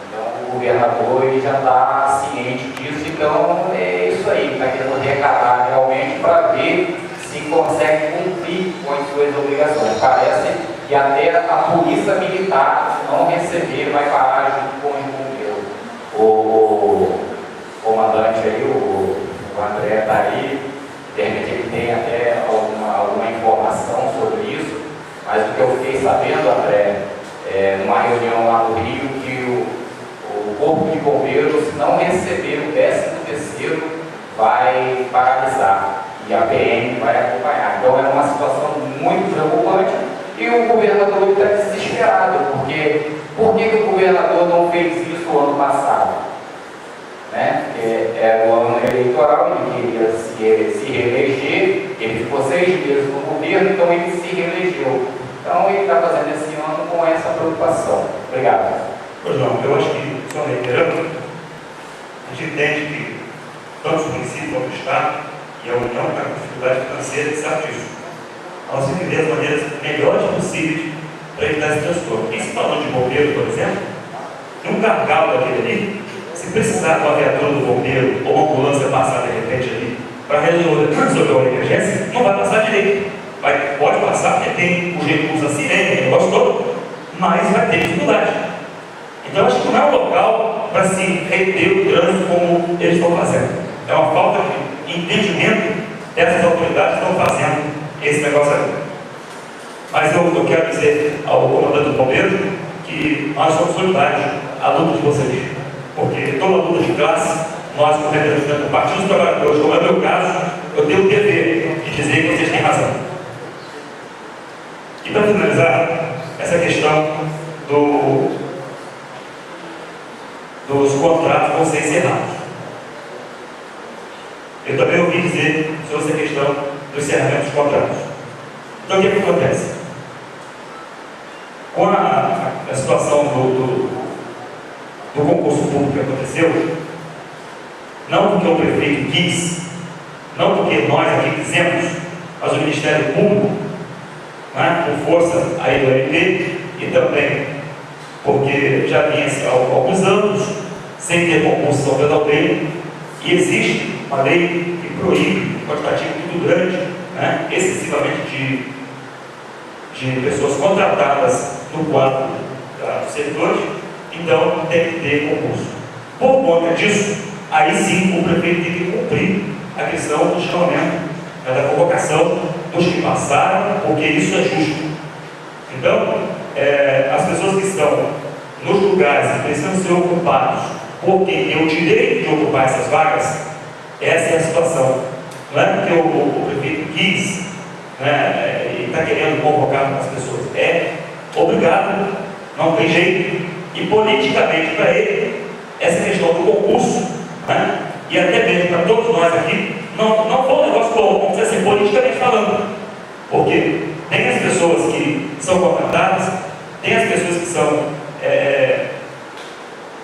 Então o governador ele já está ciente disso, então é isso aí, está querendo arrecadar realmente para ver se consegue cumprir com as suas obrigações. Parece que até a polícia militar, se não receber, vai parar junto com os bombeiros. O comandante aí, o André está aí, de repente ele tem até alguma informação sobre isso, mas o que eu fiquei sabendo, André, numa reunião lá no Rio, que o Corpo de Bombeiros, se não receber o 13º muito preocupante, e o governador está desesperado, porque por que o governador não fez isso no ano passado? Né? É o ano eleitoral, ele queria se reeleger, ele ficou 6 meses no governo, então ele se reelegeu. Então ele está fazendo esse ano com essa preocupação. Obrigado. Pois não, eu acho que, só reiterando, a gente entende que tanto os municípios quanto o Estado e a União está com dificuldade financeira de sabe disso. Nós temos que ver as maneiras melhores possíveis para evitar esse transtorno. E se falando de bombeiro, por exemplo, num gargalo daquele ali, se precisar de uma viatura do bombeiro ou uma ambulância passar de repente ali para resolver uma emergência, não vai passar direito. Pode passar porque tem o jeito que usa a sirene, o negócio todo, mas vai ter dificuldade. Então, acho que não é um local para se reter o trânsito como eles estão fazendo. É uma falta de entendimento dessas autoridades que estão fazendo esse negócio aqui. Mas eu quero dizer ao comandante do bombeiro que nós somos solidários à luta de vocês. Porque toda luta de classe, nós, como representantes do Partido dos Trabalhadores, como é o meu caso, eu tenho o dever de dizer que vocês têm razão. E para finalizar, essa questão dos contratos vão ser encerrados. Eu também ouvi dizer sobre essa questão do encerramento dos contratos. Então, o que acontece? Com a situação do concurso público que aconteceu, não porque o prefeito quis, não porque nós aqui quisemos, mas o Ministério Público, né, por força aí do MP, e também porque já vinha há alguns anos sem ter concurso São Pedro Aldeia, e existe uma lei que proíbe um quantitativo muito grande, né, excessivamente de pessoas contratadas no quadro dos servidores, então tem que ter concurso. Por conta disso, aí sim o prefeito tem que cumprir a questão do chamamento, né, da convocação dos que passaram, porque isso é justo. Então, as pessoas que estão nos lugares que precisam ser ocupados porque tem o direito de ocupar essas vagas, essa é a situação. Não é porque o prefeito quis, né, e está querendo convocar as pessoas. É obrigado, não tem jeito. E politicamente para ele, essa questão do concurso, né, e até mesmo para todos nós aqui, não foi um negócio bom, vamos dizer assim, politicamente falando. Porque tem as pessoas que são contratadas, tem as pessoas que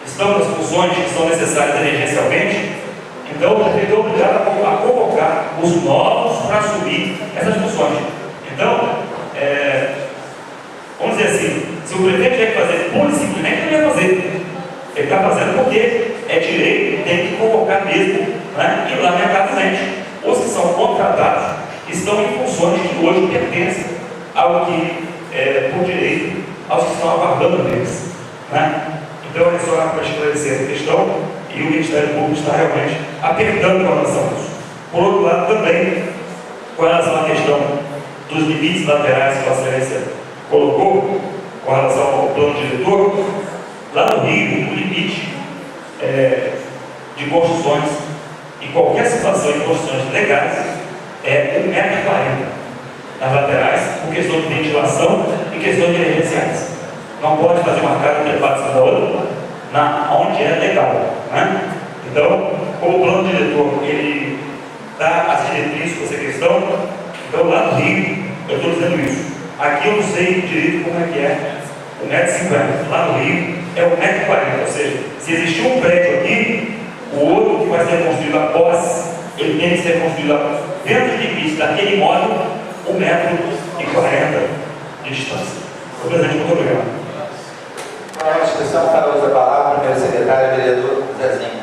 estão nas funções que são necessárias emergencialmente, então o prefeito é obrigado a convocar os novos para assumir essas funções. Então, vamos dizer assim, se o prefeito tiver que fazer pura e simplesmente, ele vai fazer. Ele está fazendo porque é direito, tem que convocar mesmo, né? E lamentavelmente, os que são contratados estão em funções que hoje pertencem ao que, por direito, aos que estão aguardando deles, né? Então é só para esclarecer essa questão, e o Ministério Público está realmente apertando com relação a isso. Por outro lado, também, com relação à questão dos limites laterais que a Excelência colocou, com relação ao plano diretor, lá no Rio, o limite de construções, em qualquer situação de construções legais, é 1,40 m nas laterais, por questão de ventilação e questão de emergenciais. Não pode fazer uma casa de parte da outra, onde é legal, né? Então, como o plano diretor ele dá as diretrizes com essa questão, então lá no Rio, eu estou dizendo isso. Aqui eu não sei direito como é que é 1,50 m. Lá no Rio é 1,40 m, ou seja, se existir um prédio aqui, o outro que vai ser construído após, ele tem que ser construído dentro do limite daquele imóvel, 1,40 m de distância. Sr. Presidente, muito obrigado. A instituição para uso da palavra, primeiro secretário, vereador Zezinho.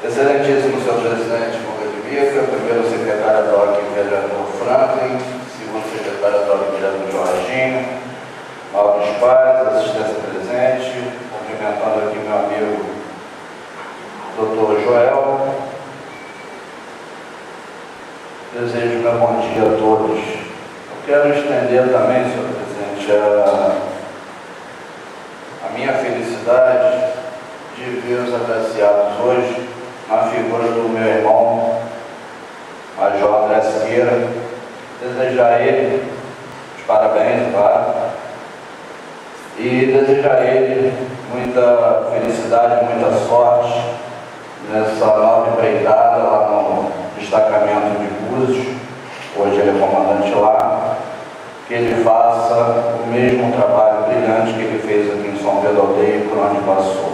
Excelentíssimo senhor presidente Moura, primeiro secretário da ordem, vereador Franklin, segundo secretário da ordem, vereador Jorginho, nobres pares, assistência presente, cumprimentando aqui meu amigo Dr. Joel. Desejo meu bom dia a todos. Eu quero estender também, senhor presidente, a minha felicidade de ver os agraciados hoje na figura do meu irmão, Major André Siqueira, desejar a ele os parabéns, claro, e desejar a ele muita felicidade, muita sorte nessa nova empreitada lá no destacamento de Búzios. Hoje ele é comandante lá, que ele faça o mesmo trabalho brilhante que ele fez aqui em São Pedro Aldeia, por onde passou.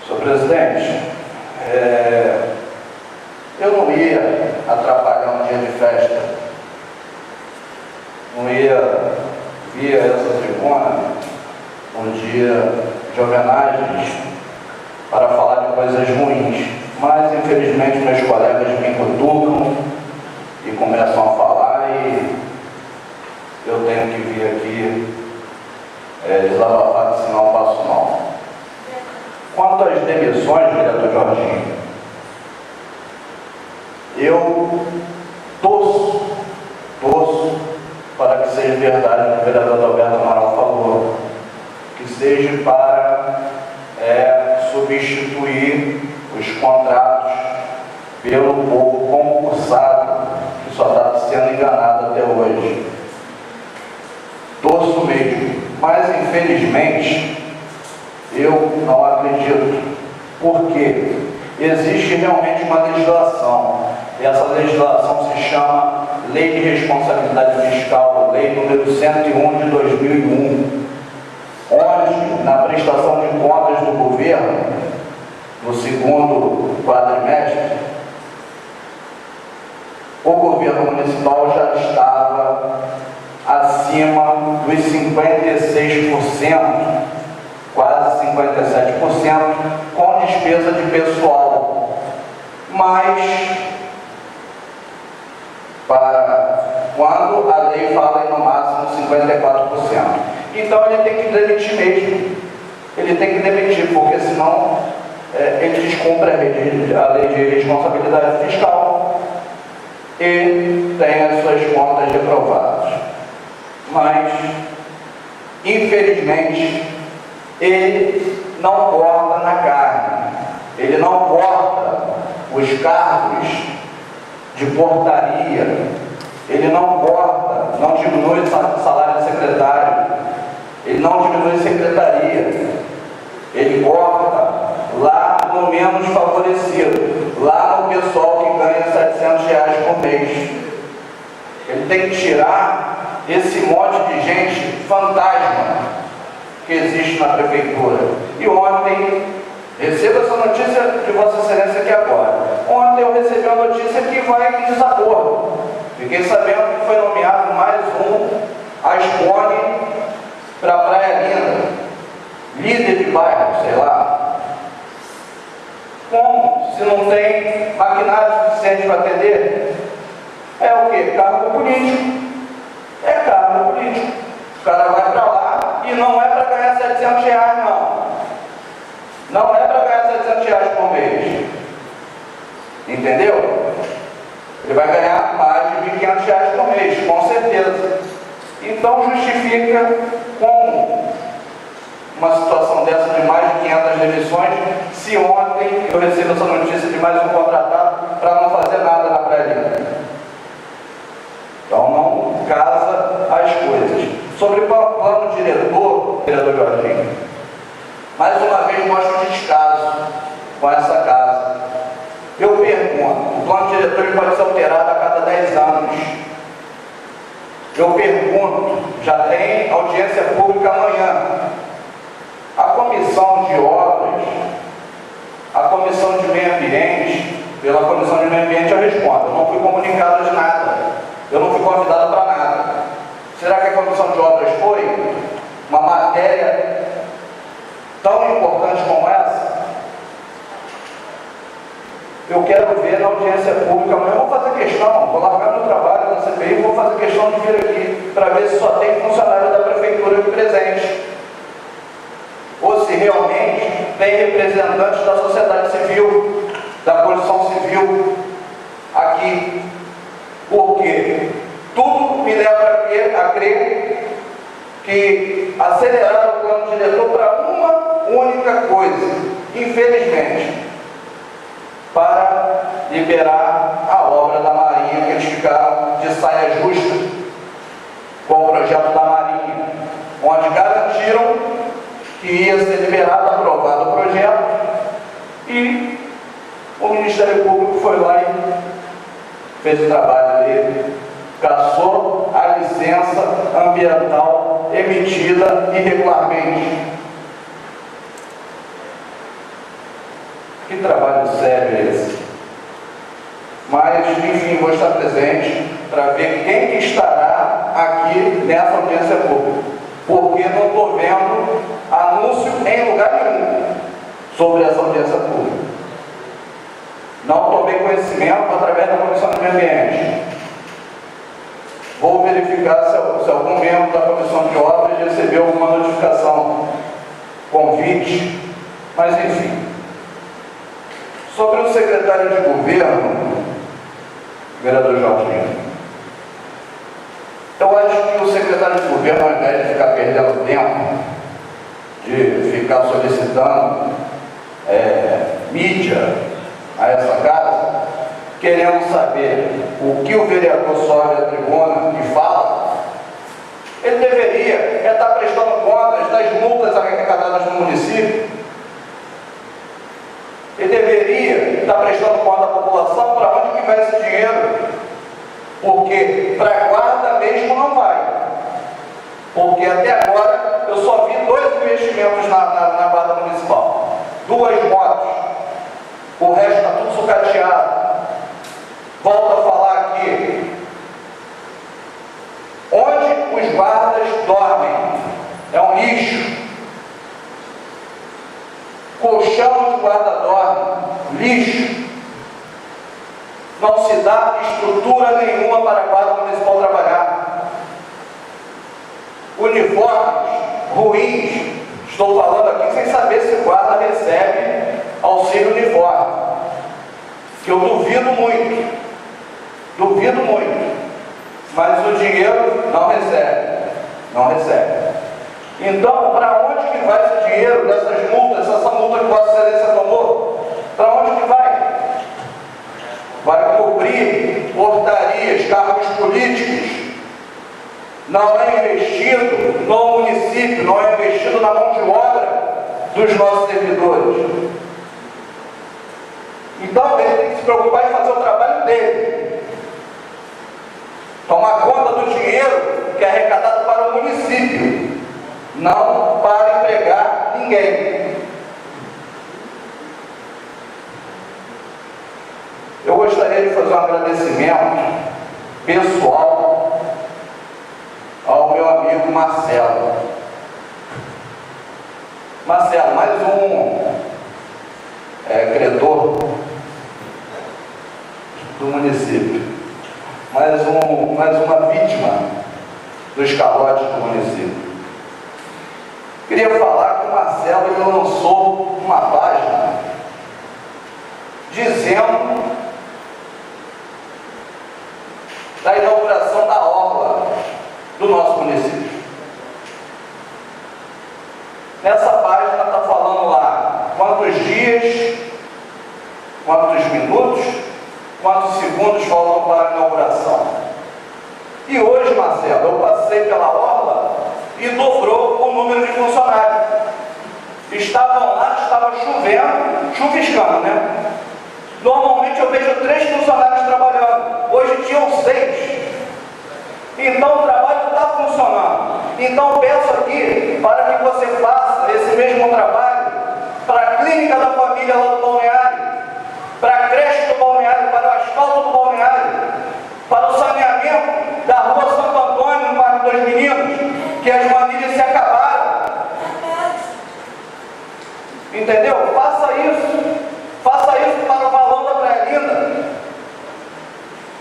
Senhor presidente, eu não ia atrapalhar um dia de festa, não ia vir a essa tribuna um dia de homenagens para falar de coisas ruins, mas infelizmente meus colegas me cutucam e começam a falar e eu tenho que vir aqui desabafar, que senão passo mal. Quanto às demissões, vereador Jorginho, eu torço para que seja verdade o que o vereador Alberto Amaral falou, que seja para substituir os contratos pelo povo concursado, que só está sendo enganado até hoje. Torço mesmo, mas infelizmente eu não acredito, porque existe realmente uma legislação, e essa legislação se chama Lei de Responsabilidade Fiscal, Lei número 101 de 2001, onde, na prestação de contas do governo, no segundo quadrimestre, o governo municipal já estava acima dos 56%, quase 57%, com despesa de pessoal, mas para quando a lei fala em no máximo 54%. Então ele tem que demitir mesmo, ele tem que demitir, porque senão ele descumpre a lei de responsabilidade fiscal e tem as suas contas reprovadas. Mas, infelizmente, ele não corta na carne, ele não corta os cargos de portaria, ele não corta, não diminui o salário de secretário, ele não diminui secretaria, ele corta lá no menos favorecido, lá no pessoal que ganha R$700 por mês. Ele tem que tirar esse monte de gente fantasma que existe na prefeitura. E ontem, recebo essa notícia de Vossa Excelência aqui agora. Ontem eu recebi a notícia que vai em desacordo. Fiquei sabendo que foi nomeado mais um Ascone para a Praia Linda, líder de bairro, sei lá. Como? Se não tem maquinário suficiente para atender? É o quê? Cargo político. É cargo político. O cara vai para lá e não é para ganhar R$700, não. Não é para ganhar R$700 por mês. Entendeu? Ele vai ganhar mais de R$1.500 por mês, com certeza. Então justifica como uma situação dessa de mais de 500 demissões, se ontem eu recebo essa notícia de mais um contratado para não fazer nada na Praia Linda. Então não casa as coisas. Sobre o plano diretor, vereador Jorginho, mais uma vez mostra o descaso com essa casa. Eu pergunto, o plano diretor ele pode ser alterado a cada 10 anos. Eu pergunto, já tem audiência pública amanhã. A comissão de obras, a comissão de meio ambiente, pela comissão de meio ambiente eu respondo, eu não fui comunicado de nada, eu não fui convidado para nada. Será que a comissão de obras foi uma matéria tão importante como essa? Eu quero ver na audiência pública amanhã, eu vou fazer questão, vou largar meu trabalho na CPI e vou fazer questão de vir aqui para ver se só tem funcionário da prefeitura aqui presente, ou se realmente tem representantes da sociedade civil, da construção civil aqui, porque tudo me leva a crer que acelerar o plano diretor para uma única coisa, infelizmente, para liberar a obra da Marinha, que eles ficaram de saia justa com o projeto da Marinha, onde garantiram que ia ser liberado, aprovado o projeto, e o Ministério Público foi lá e fez o trabalho dele, cassou a licença ambiental emitida irregularmente. Que trabalho sério é esse? Mas, enfim, vou estar presente para ver quem que estará aqui nessa audiência pública, porque não estou vendo anúncio em lugar nenhum sobre essa audiência pública. Não tomei conhecimento através da Comissão de Meio Ambiente. Vou verificar se algum membro da Comissão de Obras recebeu alguma notificação, convite, mas enfim. Sobre o secretário de governo, vereador Jorginho, eu acho que o secretário de governo, ao invés de ficar perdendo tempo, de ficar solicitando mídia a essa casa, querendo saber o que o vereador sobe à tribuna e fala, ele deveria estar prestando contas das multas arrecadadas no município. Ele deveria estar prestando conta à população para onde que vai esse dinheiro, porque para a guarda mesmo não vai, porque até agora eu só vi 2 investimentos na guarda municipal, 2 motos, o resto está tudo sucateado. Volto a falar aqui, onde os guardas dormem é um lixo. Colchão de guarda dorme, lixo. Não se dá estrutura nenhuma para a guarda municipal trabalhar. Uniformes ruins. Estou falando aqui sem saber se o guarda recebe auxílio uniforme, que eu duvido muito, mas o dinheiro não recebe. Então, para onde que vai esse dinheiro dessas multas, essa multa que Vossa Excelência tomou? Para onde que vai? Vai cobrir portarias, cargos políticos. Não é investido no município, não é investido na mão de obra dos nossos servidores. Então, ele tem que se preocupar em fazer o trabalho dele. Tomar conta do dinheiro que é arrecadado para o município, não para empregar ninguém. Eu gostaria de fazer um agradecimento pessoal ao meu amigo Marcelo. Marcelo, mais um credor do município, mais uma vítima dos calotes do município. Queria falar que o Marcelo ele lançou uma página dizendo da inauguração da orla do nosso município. Nessa página está falando lá quantos dias, quantos minutos, quantos segundos faltam para a inauguração. E hoje, Marcelo, eu passei pela orla e dobrou o número de funcionários. Estavam lá, estava chovendo, chuviscando, né? Normalmente eu vejo 3 funcionários trabalhando, hoje tinham 6. Então o trabalho está funcionando. Então peço aqui para que você faça esse mesmo trabalho para a clínica da família lá do balneário, para a creche do balneário, para o asfalto do balneário, para o saneamento da rua Santo Antônio, no Parque dos Meninos, que as manilhas se acabaram. Entendeu? Faça isso para o valão da Praia Linda,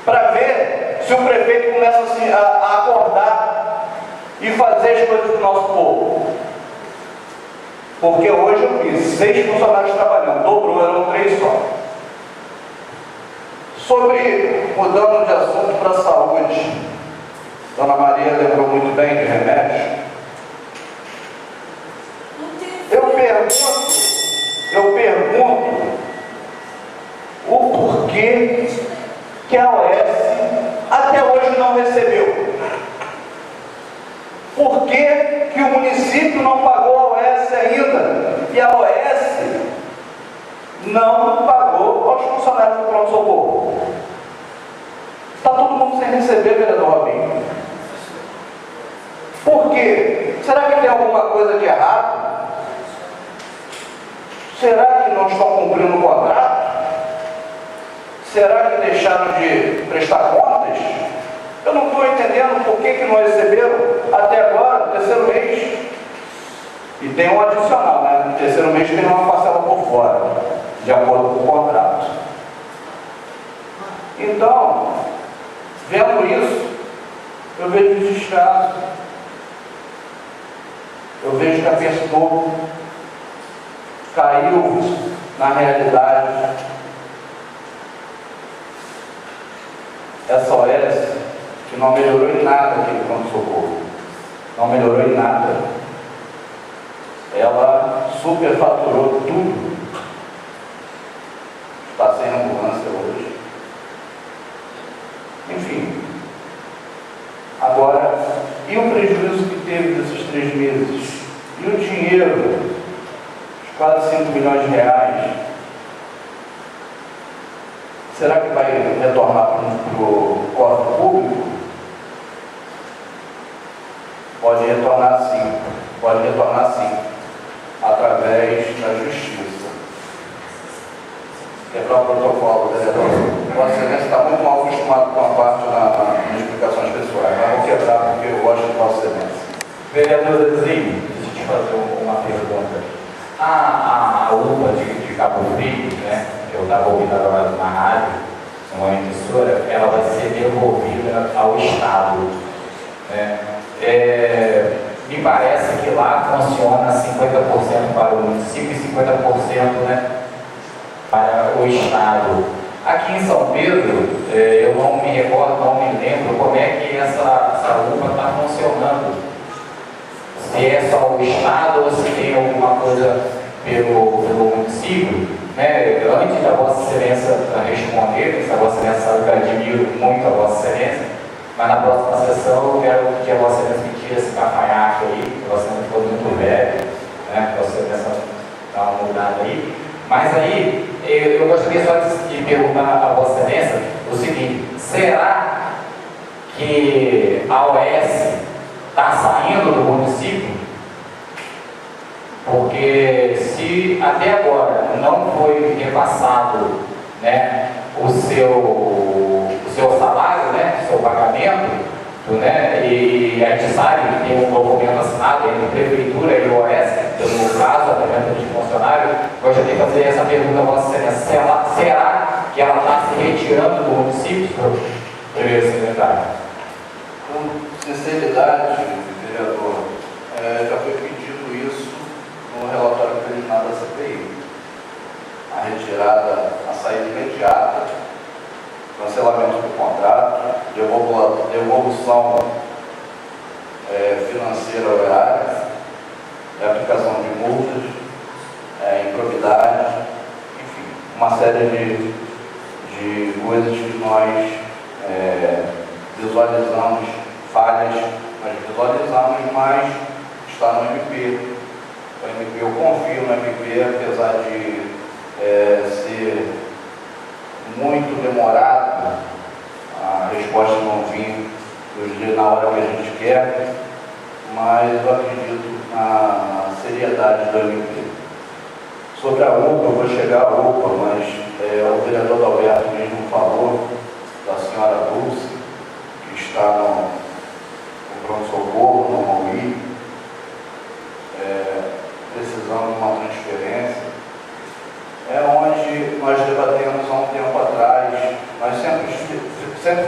para ver se o prefeito começa a acordar e fazer as coisas do nosso povo. Porque hoje eu vi 6 funcionários trabalhando, dobrou, eram 3 só. Mudando de assunto para a saúde, Dona Maria lembrou muito bem de remédio. Eu pergunto o porquê que a OS até hoje não recebeu. Por que o município não pagou a OS ainda? E a OS não pagou aos funcionários do pronto-socorro. Está todo mundo sem receber, vereador Robinho. Por quê? Será que tem alguma coisa de errado? Será que não estão cumprindo o contrato? Será que deixaram de prestar contas? Eu não estou entendendo por que não receberam até agora, no terceiro mês. E tem um adicional, né? No terceiro mês tem uma parcela por fora, de acordo com o contrato. Então, vendo isso, eu vejo descaso. Eu vejo que a pessoa caiu na realidade. Essa OS que não melhorou em nada aquele pronto-socorro. Não melhorou em nada. Ela superfaturou tudo. Está sem ambulância hoje. Enfim. Agora, e o prejuízo que teve desses 3 meses? E o dinheiro? Os quase 5 milhões de reais? Será que vai retornar para o cofre público? Pode retornar sim, através da justiça. Quebrar o protocolo, vereador. Vossa Excelência está muito mal acostumado com a parte nas explicações pessoais, mas vou quebrar porque eu gosto de Vossa Excelência. Vereador Zezinho, deixa eu te fazer uma pergunta. A UPA de Cabo Frio, né? Eu estava ouvindo agora na rádio, numa emissora, ela vai ser devolvida ao Estado. Né? Me parece que lá funciona 50% para o município e 50%, né, para o Estado. Aqui em São Pedro, eu não me recordo, não me lembro como é que essa UPA está funcionando. Se é só o Estado ou se tem alguma coisa pelo município. Né? Antes da Vossa Excelência responder, se a Vossa Excelência sabe que eu admiro muito a Vossa Excelência, mas na próxima sessão eu quero que a Vossa Excelência me tire esse cafanhaque aí, a Vossa Excelência ficou muito velho, né? A Vossa Excelência dá uma mudada aí. Mas aí, eu gostaria só de perguntar a Vossa Excelência o seguinte: será que a OS está saindo do município? Porque se até agora não foi repassado, né, o seu salário, né, seu pagamento, né, e a gente sabe que tem um documento assinado entre a Prefeitura e o OS, no caso, a pagamento de funcionário, gostaria de fazer essa pergunta a Vossa Excelência: será que ela está se retirando do município, primeiro secretário? Com sinceridade, vereador, já foi pedido isso no relatório preliminar da CPI. A retirada, a saída imediata, cancelamento do contrato, devolução financeira horária, aplicação de multas, improbidade, enfim, uma série de coisas que nós visualizamos, falhas, nós visualizamos, mas está no MP. O MP, eu confio no MP, apesar de ser muito demorado, a resposta não vir na hora que a gente quer, mas eu acredito na seriedade do MP. Sobre a UPA, eu vou chegar à UPA, mas o vereador Dalberto mesmo falou da senhora Dulce, que está no pronto-socorro, no MOI, precisando de uma transferência. Onde nós debatemos há um tempo atrás, nós sempre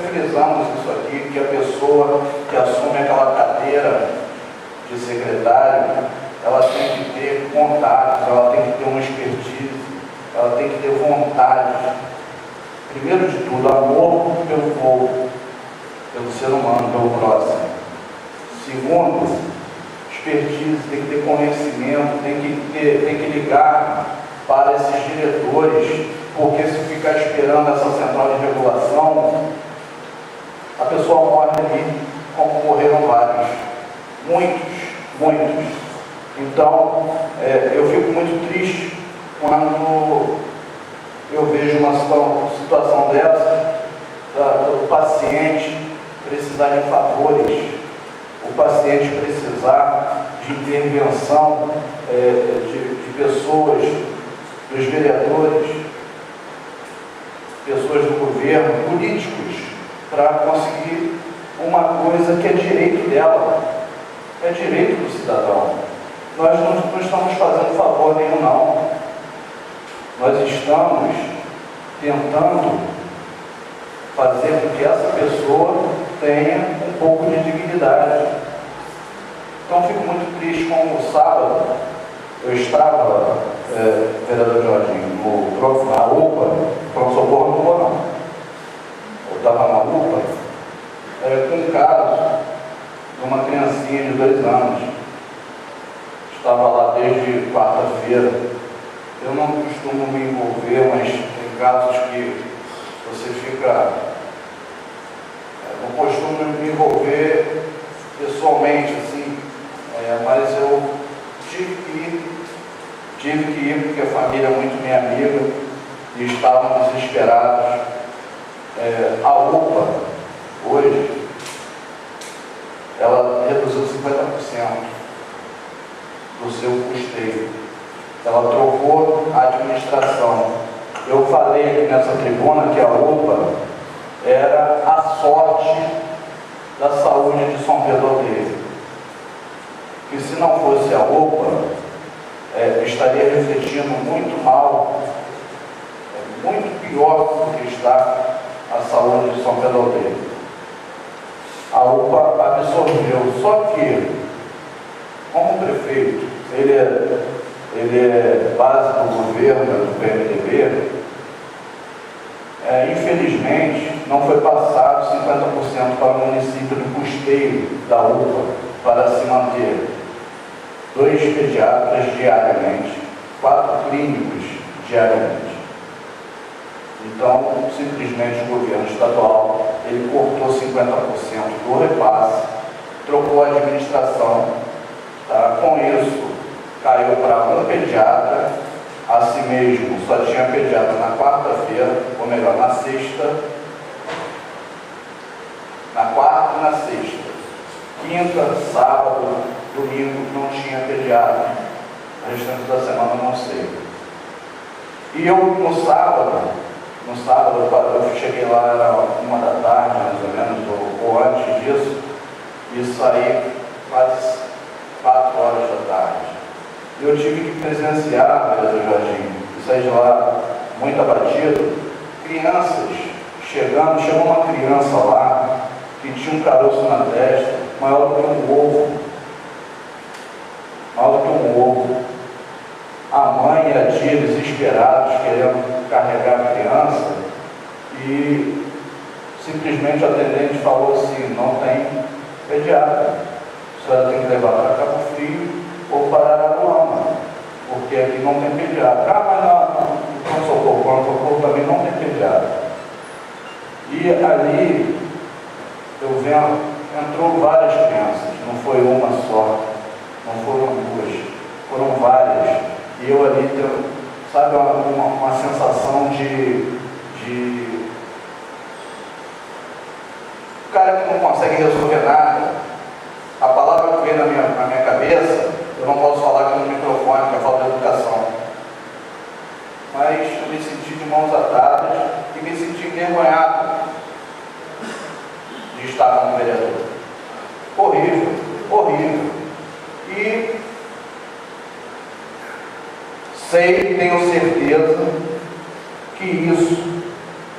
frisamos isso aqui, que a pessoa que assume aquela cadeira de secretário, ela tem que ter contatos, ela tem que ter uma expertise, ela tem que ter vontade. Primeiro de tudo, amor pelo povo, pelo ser humano, pelo próximo. Segundo, expertise, tem que ter conhecimento, tem que ligar para esses diretores, porque se ficar esperando essa central de regulação, a pessoa morre ali, como morreram vários, muitos. Então, eu fico muito triste quando eu vejo uma situação dessa, do paciente precisar de favores, o paciente precisar de intervenção de pessoas, dos vereadores, pessoas do governo, políticos, para conseguir uma coisa que é direito dela, é direito do cidadão. Nós não estamos fazendo favor nenhum, não. Nós estamos tentando fazer com que essa pessoa tenha um pouco de dignidade. Então, fico muito triste com o sábado. Eu estava, vereador Jorginho, na UPA, pronto-socorro não vou não. Eu estava na UPA, com um caso de uma criancinha de 2 anos. Estava lá desde quarta-feira. Eu não costumo me envolver, mas tem casos que você fica... não costumo me envolver pessoalmente, assim, mas eu tive que ir porque a família é muito minha amiga e estavam desesperados. A UPA, hoje, ela reduziu 50% do seu custeio. Ela trocou a administração. Eu falei aqui nessa tribuna que a UPA era a sorte da saúde de São Pedro Aldeia. Que se não fosse a UPA, estaria refletindo muito mal, muito pior do que está a saúde de São Pedro Aldeia. A UPA absorveu, só que, como prefeito, ele é base do governo, do PMDB, infelizmente, não foi passado 50% para o município do custeio da UPA para se manter 2 pediatras diariamente, 4 clínicos diariamente. Então, simplesmente o governo estadual, ele cortou 50% do repasse, trocou a administração, tá? Com isso, caiu para 1 pediatra, assim mesmo, só tinha pediatra na quarta-feira, ou melhor, na sexta, na quarta e na sexta. Quinta, sábado, domingo não tinha pediatra. O restante da semana não sei. E eu no sábado eu cheguei lá, era 1 da tarde, mais ou menos, ou antes disso, e saí quase 4 horas da tarde. E eu tive que presenciar, vereador Jorginho, e saí de lá muito abatido, crianças chegando, chegou uma criança lá, que tinha um caroço na testa, maior do que um ovo. Maior do que um ovo. A mãe e a tia desesperados, querendo carregar a criança, e simplesmente o atendente falou assim: não tem pediatra, a senhora tem que levar para Cabo Frio ou para Araruama, porque aqui não tem pediatra. Mas no pronto-socorro também não tem pediatra. E ali eu vendo, entrou várias crianças, não foi uma só, não foram 2, foram várias. E eu ali tenho, sabe, uma sensação de cara que não consegue resolver nada. A palavra que veio na minha cabeça, eu não posso falar aqui no microfone, que é falta de educação. Mas eu me senti de mãos atadas e me senti envergonhado de estar como vereador. Horrível, horrível. E tenho certeza que isso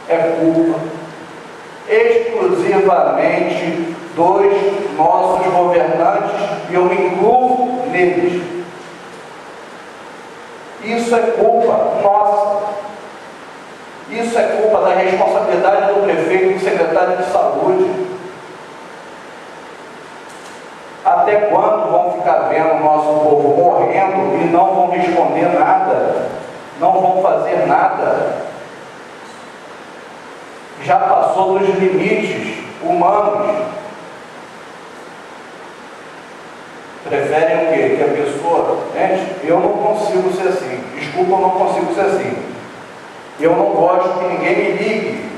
é culpa exclusivamente dos nossos governantes, e eu me incluo neles. Isso é culpa nossa. Isso é culpa da responsabilidade do prefeito e do secretário de saúde. Até Até quando vão ficar vendo o nosso povo morrendo e não vão responder nada? Não vão fazer nada? Já passou dos limites humanos. Preferem o quê? Que a pessoa... Gente, eu não consigo ser assim. Desculpa, eu não consigo ser assim. Eu não gosto que ninguém me ligue.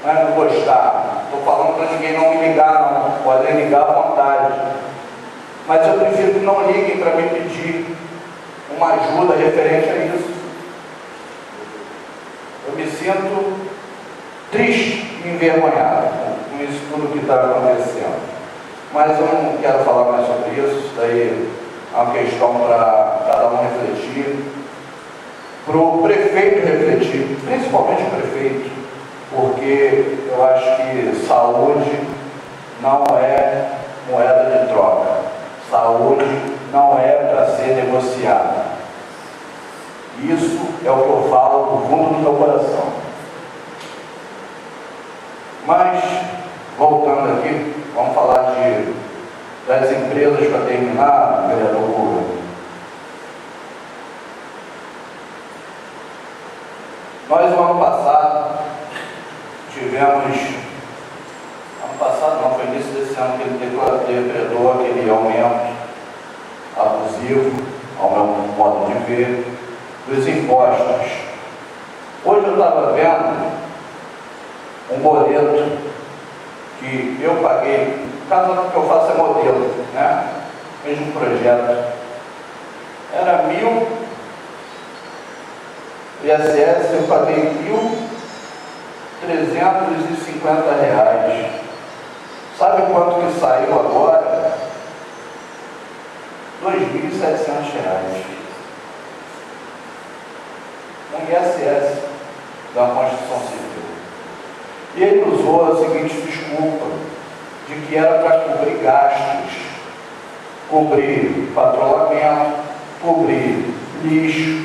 Não é não gostar. Estou falando para ninguém não me ligar, não. Podem ligar à vontade. Mas eu prefiro que não liguem para me pedir uma ajuda referente a isso. Eu me sinto triste e envergonhado com isso tudo que está acontecendo. Mas eu não quero falar mais sobre isso daí é uma questão para cada um refletir, para o prefeito refletir, principalmente o prefeito, porque eu acho que saúde não é moeda de troca, saúde não é para ser negociada. Isso é o que eu falo do fundo do meu coração. Mas, voltando aqui, vamos falar das empresas para terminar, vereador Rubens. Nós, no ano passado, ano passado não, foi início desse ano que ele decretou aquele aumento abusivo, ao meu modo de ver, dos impostos. Hoje eu estava vendo um boleto que eu paguei, cada que eu faço é modelo, né? Mesmo projeto. Era 1.000 ISS, eu paguei R$1.350. Sabe quanto que saiu agora? R$2.700. Um ISS da Constituição Civil. E ele usou a seguinte desculpa, de que era para cobrir gastos, cobrir patrulhamento, cobrir lixo,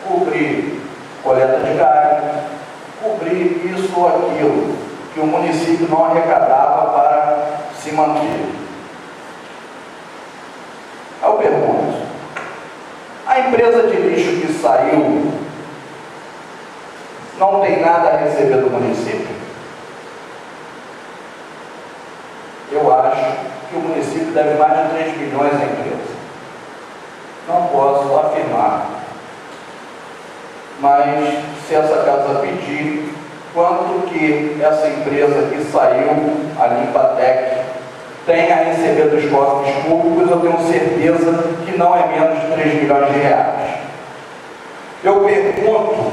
cobrir coleta de galho, cobrir isso ou aquilo que o município não arrecadava para se manter. Aí eu pergunto, a empresa de lixo que saiu não tem nada a receber do município? Eu acho que o município deve mais de 3 milhões à empresa. Não posso afirmar. Mas se essa casa pedir, quanto que essa empresa que saiu, a Limpatec, tem a receber dos cofres públicos, eu tenho certeza que não é menos de 3 milhões de reais. Eu pergunto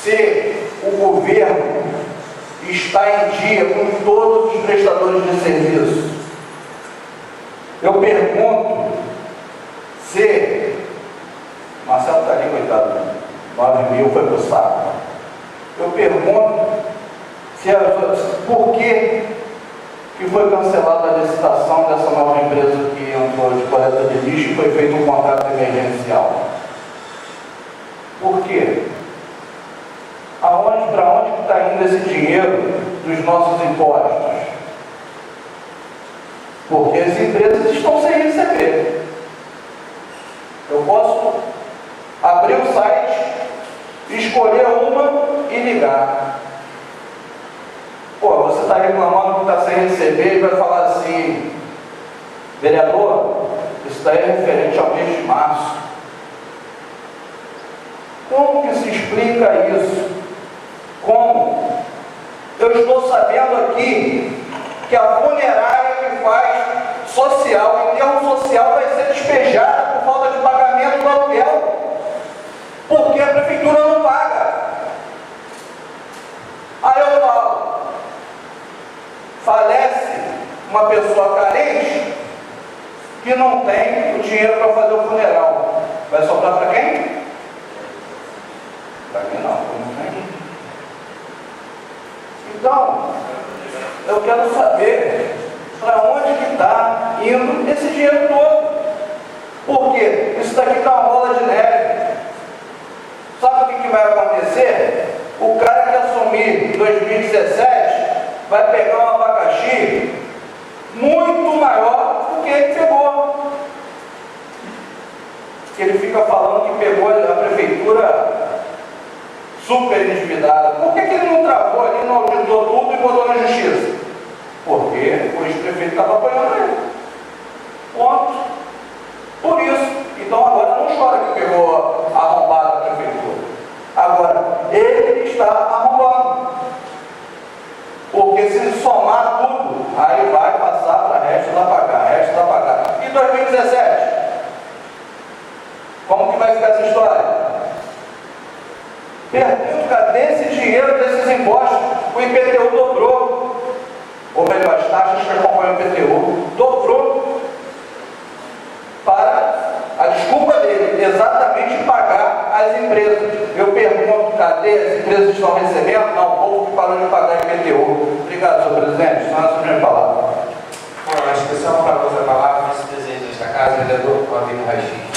se o governo está em dia com todos os prestadores de serviço. Eu pergunto se... Marcelo está ali, coitado, 9.000 foi para o saco. Eu pergunto por que foi cancelada a licitação dessa nova empresa que entrou de coleta de lixo e foi feito um contrato emergencial. Por quê? Para onde está indo esse dinheiro dos nossos impostos? Porque as empresas estão sem receber. Eu posso abrir o site, escolher uma e ligar. Pô, você está reclamando que está sem receber e vai falar assim, vereador, isso daí é referente ao mês de março. Como que se explica isso? Como? Eu estou sabendo aqui que a funerária que faz social, enterro social, vai ser despejada por falta de pagamento do aluguel, porque a prefeitura não paga. Aí eu falo, falece uma pessoa carente que não tem o dinheiro para fazer o funeral. Vai sobrar para quem? Para mim não, não tem. Então, eu quero saber para onde que está indo esse dinheiro todo. Porque isso daqui está uma bola de neve. Sabe o que vai acontecer? O cara que assumir em 2017 vai pegar um abacaxi muito maior do que ele pegou. Ele fica falando que pegou a prefeitura super endividada. Por que ele não travou ali, não auditou tudo e botou na justiça? Porque o ex-prefeito estava apoiando ele. Ponto. Por isso. Então agora não chora que pegou arrombado a prefeitura. Agora, ele está arrombando. Porque se somar tudo, aí vai passar para resto da pagar. E 2017? Como que vai ficar essa história? Pergunto, cadê esse dinheiro desses impostos? O IPTU dobrou. Ou melhor, as taxas que acompanham o IPTU dobrou para a desculpa dele, exatamente pagar as empresas. Eu pergunto, cadê as empresas que estão recebendo? Não, o povo que parou de pagar IPTU. Obrigado, senhor presidente. Só na minha palavra. Bom, acho que só para usar a palavra, nosso presidente desta casa, vereador Claudinho Rachid.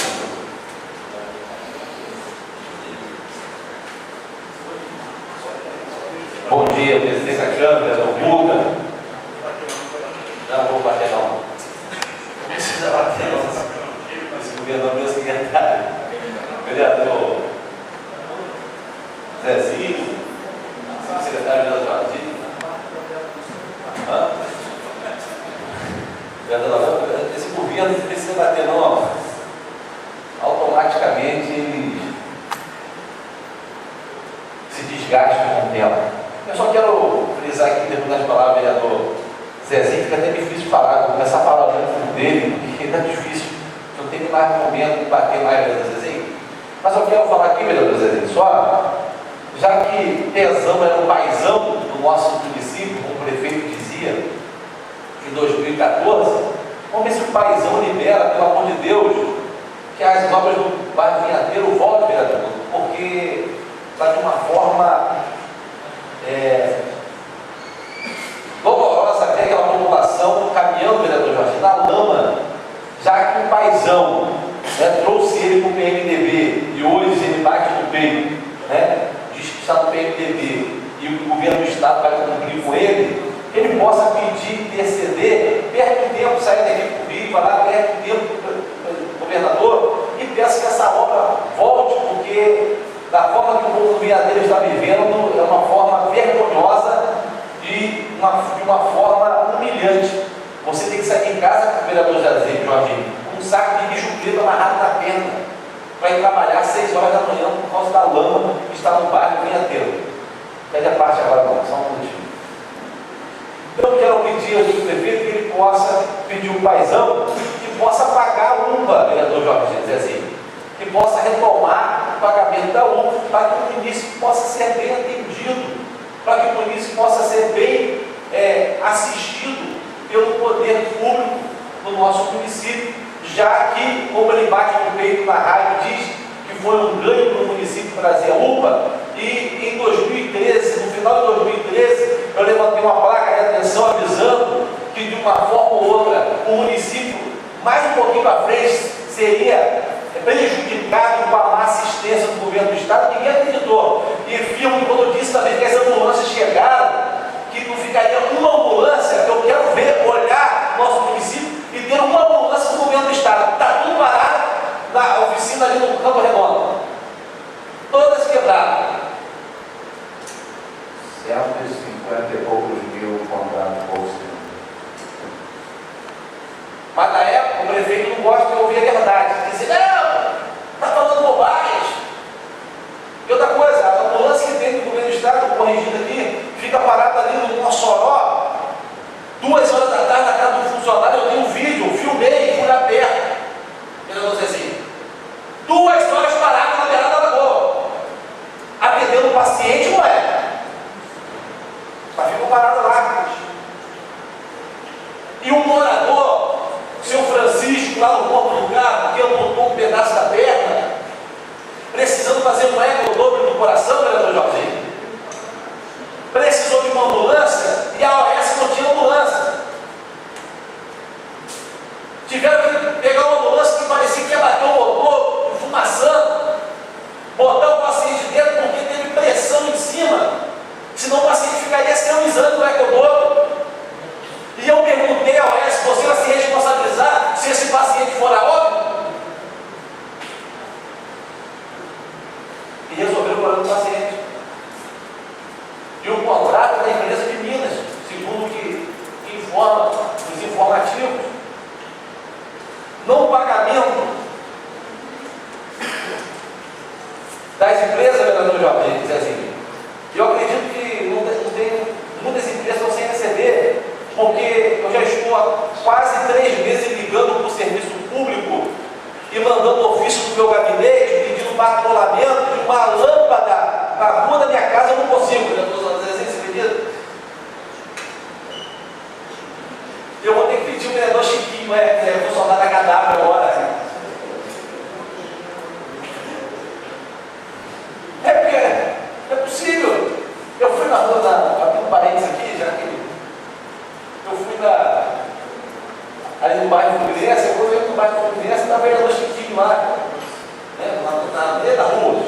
Bom dia, presidente da Câmara, vereador Buda. Não vou bater não. Não precisa bater não. Esse governador é meu secretário. Vereador Zezinho, secretário de Jardim. Vereador, esse governo não precisa bater não. Automaticamente ele se desgasta com o tempo. Eu só quero frisar aqui, depois das palavras, vereador Zezinho, fica até difícil de falar, vou começar a falar dentro dele, porque está difícil, não tem mais momento de bater mais, vereador Zezinho. Mas eu quero falar aqui, vereador Zezinho, só, já que Pezão era um paizão do nosso município, como o prefeito dizia, em 2014, vamos ver se o paizão libera, pelo amor de Deus, que as obras do bairro Vinhadeiro voltem, vereador, porque está de uma forma dolorosa até aquela população caminhando, vereador Jorge, na lama, já que o paizão trouxe ele para o PMDB e hoje ele bate no peito, diz que está no PMDB e o governo do estado vai cumprir com ele, ele possa pedir, interceder, perde um tempo, sair daqui para o Rio, vai lá, perde um tempo para o governador e peça que essa obra volte, porque da forma que o povo do Vinhadeiro está vivendo, é uma forma vergonhosa e de uma forma humilhante. Você tem que sair em casa, vereador Jorginho, com um saco de lixo preto amarrado na perna, para ir trabalhar às 6 horas da manhã por causa da lama que está no bairro Vinhadeiro. Pede a parte agora, não, só um minutinho. Eu quero pedir ao prefeito que ele possa pedir um paizão que possa pagar a UPA, vereador Jorge Zezinho, que possa retomar o pagamento da UPA, para que o município possa ser bem atendido, para que o município possa ser bem assistido pelo poder público do nosso município, já que, como ele bate no peito na rádio, diz que foi um ganho para o município trazer a UPA, e em 2013, no final de 2013, eu levantei uma placa de atenção avisando que de uma forma ou outra o município, mais um pouquinho para frente, seria prejudicado com a má assistência do governo do estado. Ninguém acreditou. E filme, quando eu disse também que as ambulâncias chegaram, que não ficaria uma ambulância, eu quero ver, olhar nosso município e ter uma ambulância do governo do estado. Está tudo parado na oficina ali no Campo Redondo, todas quebradas. 150 e poucos mil contratos por cima. Mas na época o prefeito não gosta de ouvir a verdade. Diz, não, está falando bobagem. E outra coisa, a ambulância que tem do governo do estado, corrigindo aqui, fica parada ali no Mossoró, 2 horas da tarde na casa do funcionário. Eu tenho um vídeo, eu filmei, fui lá perto, vereador Zezinho, 2 horas paradas na beirada da lagoa, atendendo o paciente, não é? Mas ficou parada lá. E um morador, seu Francisco, lá no corpo do carro, que amputou um pedaço da perna, precisando fazer um eco dobro do coração, vereador Jorginho, precisou de uma ambulância e a OS não tinha ambulância. Tiveram que pegar uma ambulância que parecia que ia bater o motor, fumaçando, botar o paciente dentro porque teve pressão em cima, senão o paciente ficaria sem o exame do eco dobro. E eu perguntei a OS minha casa eu não consigo, vereador Zezinho, você acredita? Eu vou ter que pedir o vereador Chiquinho, funcionário da cadáver agora. É porque é possível. Eu fui na rua, abrindo um parênteses aqui, já que eu fui ali no bairro Fluminense, eu fui no bairro Fluminense, na vereador Chiquinho lá, né, na meia da rua,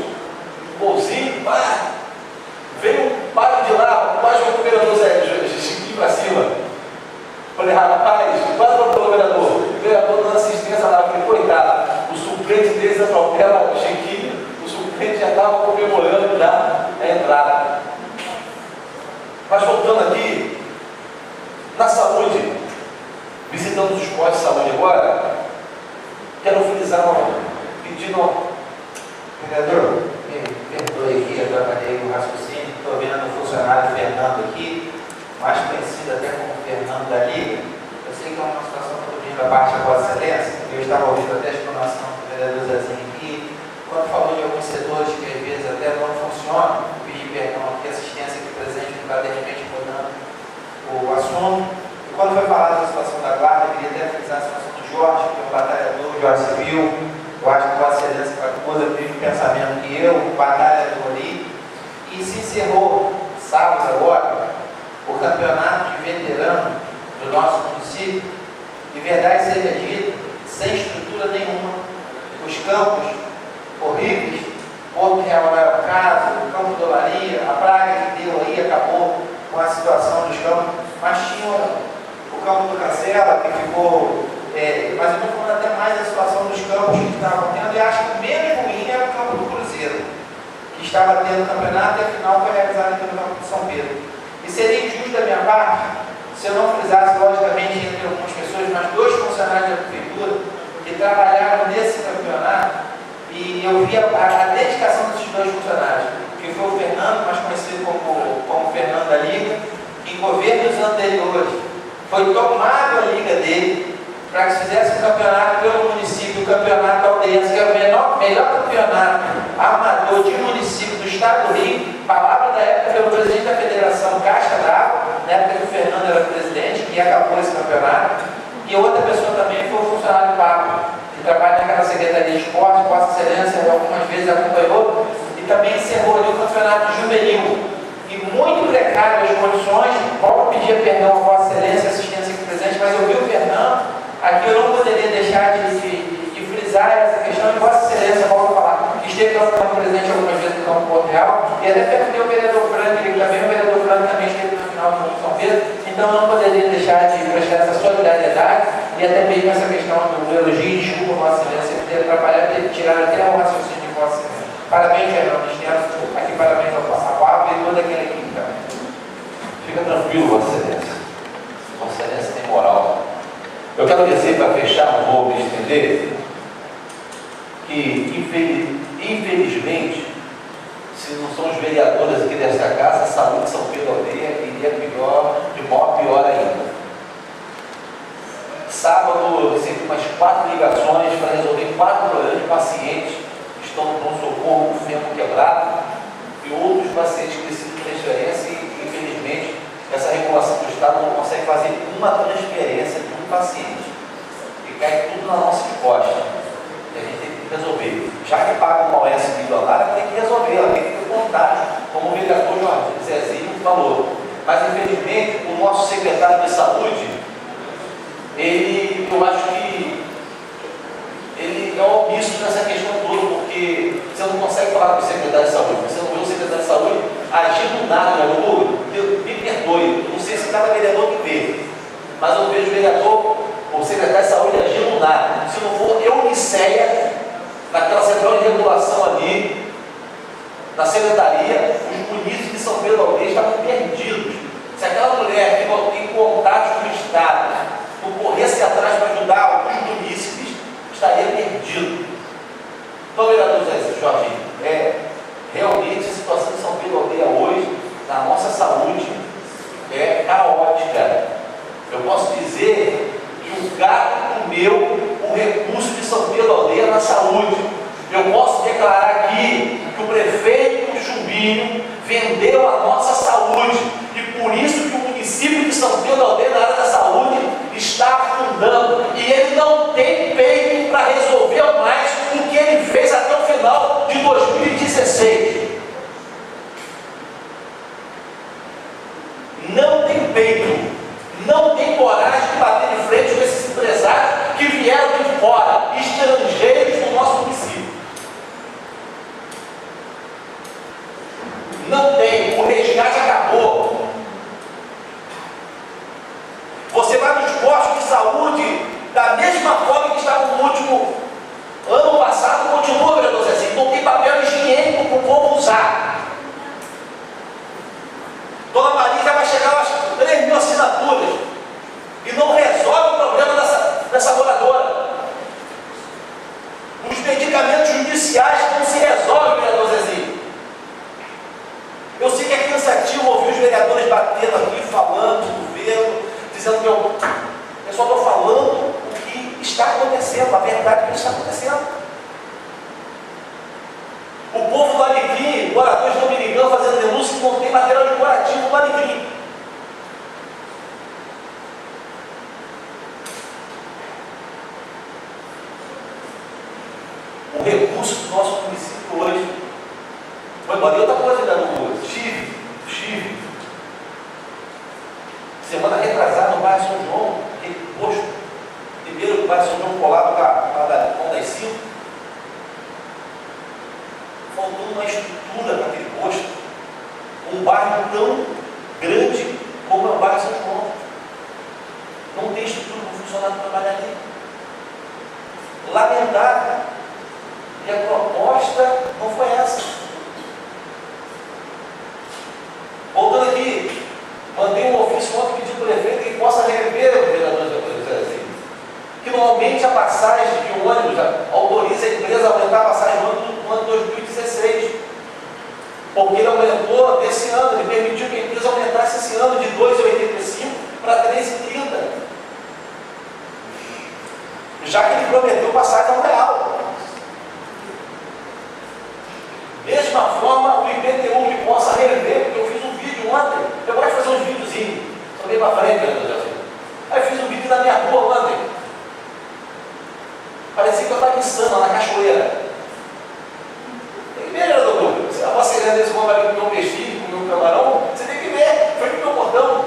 bolzinho, pá, veio um pai de lá, quase o vereador Chiquinho pra cima. Falei, rapaz, quase voltou o vereador dando assistência lá, falei, coitado, o suplente deles atropela o Chiquinho, o suplente já estava comemorando já a entrada. Mas voltando aqui, na saúde, visitando os postos de saúde agora, quero frisar, pedindo, vereador, me perdoe aqui, eu trabalhei no raciocínio, estou vendo o funcionário Fernando aqui, mais conhecido até como Fernando da Liga. Eu sei que é uma situação que eu vim da parte da Vossa Excelência, eu estava ouvindo até a explanação do vereador Zezinho aqui, quando falou de alguns setores que às vezes até não funcionam, pedi perdão aqui, assistência aqui presente, não está de repente rodando o assunto. E quando foi falado da situação da guarda, eu queria até frisar a situação do Jorge, que é um batalhador, Jorge Civil. Eu acho que Vossa Excelência usa o mesmo pensamento que eu, batalhador ali, e se encerrou sábado agora o campeonato de veterano do nosso município, de verdade seja dito, sem estrutura nenhuma. Os campos horríveis, Porto Real não era o caso, o campo do Olaria, a praga que deu aí acabou com a situação dos campos, mas tinha o campo do Cancela, que ficou, mas eu estou falando até mais da situação dos campos que estavam tendo, e acho que o menos ruim era o campo do Cruzeiro, que estava tendo campeonato e a final foi realizada aqui no campo de São Pedro. E seria injusto da minha parte se eu não frisasse, logicamente, entre algumas pessoas, mas 2 funcionários da prefeitura que trabalharam nesse campeonato, e eu vi a dedicação desses 2 funcionários, que foi o Fernando, mais conhecido como Fernando da Liga, que em governos anteriores foi tomado a liga dele para que se fizesse um campeonato pelo município, o campeonato aldeiense, que é o melhor campeonato amador de município do estado do Rio, palavra da época pelo presidente da federação, Caixa Bravo, na época que o Fernando era presidente, que acabou esse campeonato, e outra pessoa também foi o funcionário Pablo, que trabalha naquela Secretaria de Esporte, Vossa Excelência algumas vezes acompanhou, e também encerrou ali o campeonato juvenil, e muito precário as condições. Volto a pedir perdão a Vossa Excelência, assistência aqui presente, mas eu vi o Fernando, aqui eu não poderia deixar de frisar essa questão de Vossa Excelência, volto a falar, que esteve no presente algumas vezes no campo Porto Real, e até perguntei o vereador Franco, que também, o vereador Franco também esteve no final do São Pedro, então eu não poderia deixar de prestar essa solidariedade, e até mesmo essa questão do elogio, desculpa Vossa Excelência, por ter atrapalhado, ter tirado até o raciocínio de Vossa Excelência. Parabéns, Fernando, aqui parabéns ao Passaguapo e toda aquela equipe também. Fica tranquilo, Vossa Excelência. Vossa Excelência tem moral. Eu quero dizer, para fechar, não vou me estender, que infelizmente, se não são os vereadores aqui desta casa, a saúde de São Pedro Aldeia iria pior, de pior ainda. Sábado eu recebi umas 4 ligações para resolver 4 problemas de pacientes que estão no pronto-socorro com o fêmur quebrado e outros pacientes que precisam de transferência e infelizmente essa regulação do Estado não consegue fazer uma transferência de um paciente e cai tudo na nossa costa. E a gente tem que resolver. Já que paga uma OS milionária, tem que resolver, ela tem que ter vontade, como o vereador Zezinho falou. Mas infelizmente o nosso secretário de saúde, eu acho que ele é omisso nessa questão toda, porque você não consegue falar com o secretário de saúde, você não vê o secretário de saúde agindo nada, me perdoe, eu não sei se cada vereador que vê, mas eu vejo o secretário de saúde agindo nada. Se não for Euniceia, naquela central de regulação ali, na secretaria, os munícipes de São Pedro Aldeia estavam perdidos. Se aquela mulher que tem contatos com o Estado não corresse atrás para ajudar os munícipes, estaria perdido. Então, vereador Jorginho, realmente a situação de São Pedro Aldeia hoje, na nossa saúde, é caótica. Eu posso dizer que o gato comeu o recurso de São Pedro Aldeia na saúde. Eu posso declarar aqui que o prefeito Chumbinho vendeu a nossa saúde. E por isso que o município de São Pedro da Aldeia, na área da saúde, está afundando. E ele não tem peito para resolver mais o que ele fez até o final de 2016. Não tem peito, não tem coragem de bater de frente com esses empresários que vieram de fora, estrangeiros no nosso município. Não tem, o resgate acabou. Você vai nos postos de saúde, da mesma forma que estava no último ano passado, continua, vereador Zé, assim, não tem papel higiênico para o povo usar. Dona Maria já vai chegar às 3.000 assinaturas e não resolve o problema dessa moradora. Os medicamentos judiciais não se resolvem, vereador Zezinho. Eu sei que é cansativo ouvir os vereadores batendo aqui, falando do governo, dizendo que eu só estou falando o que está acontecendo, a verdade que está acontecendo. O povo do Alecrim, moradores dominicanos fazendo denúncia que não tem material decorativo no Alecrim. O recurso do nosso município hoje foi embora. E outra coisa, da Chive. Semana retrasada no bairro São João, aquele posto, primeiro do bairro São João colado da Pão das 5. Faltou uma estrutura para aquele posto. Um bairro tão grande como é o bairro São João. Não tem estrutura para o funcionário trabalhar ali. Lamentável. E a proposta não foi essa. Voltando aqui, mandei um ofício ontem pedindo para o prefeito que possa rever o vereador assim, que normalmente a passagem de ônibus autoriza a empresa a aumentar a passagem no ano de 2016. Porque ele aumentou desse ano, ele permitiu que a empresa aumentasse esse ano de 2,85 para 3,30. Já que ele prometeu passagem ao real. Mesma forma, o IPTU que possa rever, porque eu fiz um vídeo ontem, eu gosto de fazer uns videozinhos, só bem para frente, aí eu fiz um vídeo da minha rua ontem. Parecia que eu estava insano lá na cachoeira. Tem que ver, doutor, se a vossa igreja desse como vai comer um peixinho, comer um camarão, você tem que ver, foi pro meu portão.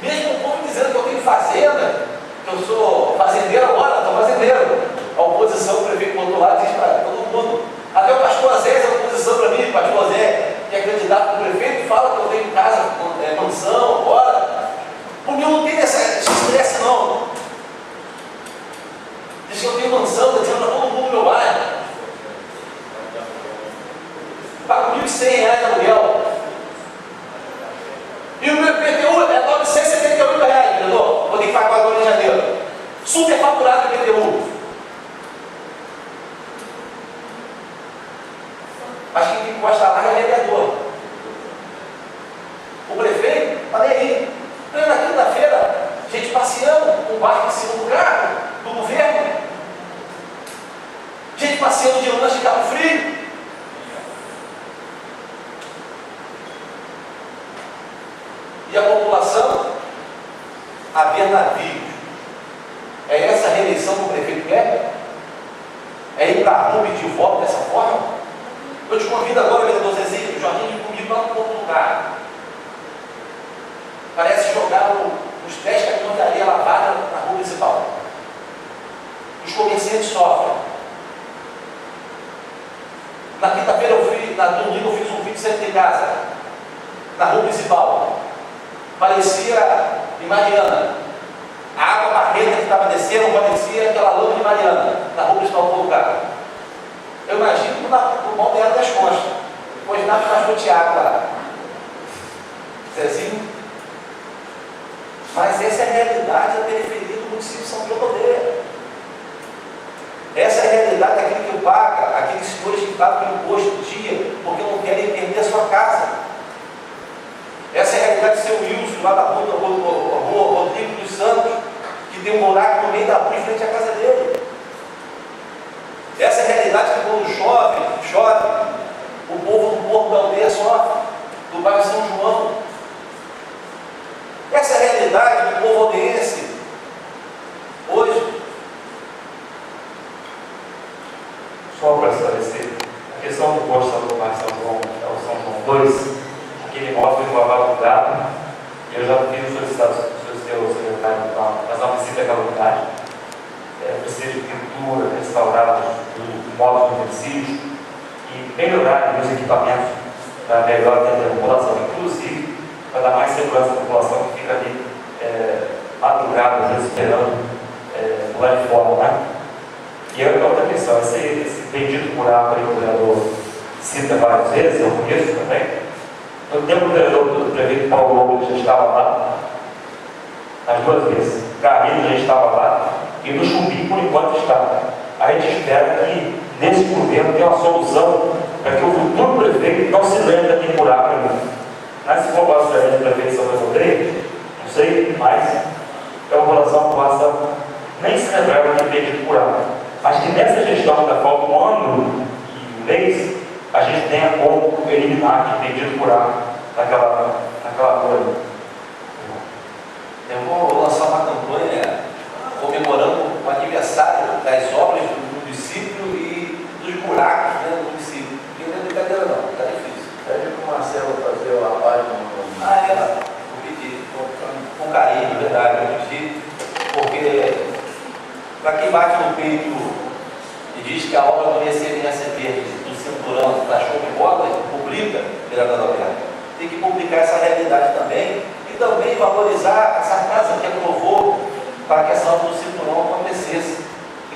Mesmo o povo dizendo que eu tenho fazenda, que eu sou fazendeiro agora, estou fazendeiro. A oposição, o prefeito botou lá, diz para todo mundo. Até o pastor Zé é oposição para mim, o pastor Zé, que é candidato para o prefeito, fala que eu tenho casa, mansão, agora. Por mim eu não tenho esse estresse não. Diz que eu tenho mansão, está dizendo para todo mundo no meu bairro. Pago R$1.100 de aluguel. E o meu IPTU é R$978, vereador. Vou ter que pagar agora em janeiro. Super faturado o IPTU. Mas quem tem que mostrar lá é o vereador. O prefeito, está nem aí. Então, na quinta-feira, gente passeando com o barco em cima do carro, do governo. Gente passeando de lanche de carro frio. E a população a ver navios. É essa a reeleição que o prefeito quer? É ir para a rua pedir voto dessa forma? Eu te convido agora, vereador Zezinho, o Jorginho, comigo lá no outro lugar. Parece jogar os 10 caminhões de areia lavada na rua principal. Os comerciantes sofrem. Na quinta-feira na domingo eu fiz um vídeo sempre em casa, na rua principal. Parecia em Mariana. A água barreta que estava descendo parecia aquela lama de Mariana, na rua principal do lugar. Eu imagino no balneário das Conchas. Depois nada mais do Tiago lá. Zezinho. Mas essa é a realidade da periferia do município de São Pedro da Aldeia. Essa é a realidade daquele que paga, aqueles senhores que pagam imposto do dia, porque não querem perder a sua casa. Essa é a realidade do seu Wilson, lá da rua Rodrigo dos Santos, que tem um buraco no meio da rua em frente à casa dele. Essa é a realidade que quando chove, O povo do Porto da Aldeia sofre, do bairro São João. Essa é a realidade do povo aldeense hoje. Só para esclarecer, a questão do posto estadual São João, é o São João 2, aquele imóvel foi lavado do gado, e eu já fiz solicitado ao secretário para fazer uma visita àquela unidade. Precisa de pintura, restaurar os móveis do município e melhorar os equipamentos para melhor atender a população, inclusive para dar mais segurança à população que fica ali madrugada, esperando do lado de fora, né? E a outra questão, esse bendito buraco aí que o vereador cita várias vezes, eu conheço também. No tempo do prefeito Paulo Lobo, a gente estava lá, as duas vezes. Carlinhos, a gente estava lá, e no Chumbi, por enquanto, está. A gente espera que, nesse governo, tenha uma solução para que o futuro prefeito não se lembre daquele buraco ainda. Mas se for basicamente o prefeito de São Pedro, não sei, mas a população possa nem se lembrar daquele bendito buraco. Mas que nessa gestão da falta um ano e um mês, a gente tenha como eliminar aquele bendito buraco naquela rua. Eu vou lançar uma campanha comemorando o aniversário das obras do município e dos buracos, né, do município. Não é brincadeira não, está difícil. Pede para o Marcelo fazer a página. Vou pedir, com carinho, verdade, vou pedir, porque para quem bate no peito e diz que a obra do ICMS verde, do cinturão, da show de bola, publica, vereador Alberto, tem que publicar essa realidade também e também valorizar essa casa que aprovou para que essa obra do cinturão acontecesse.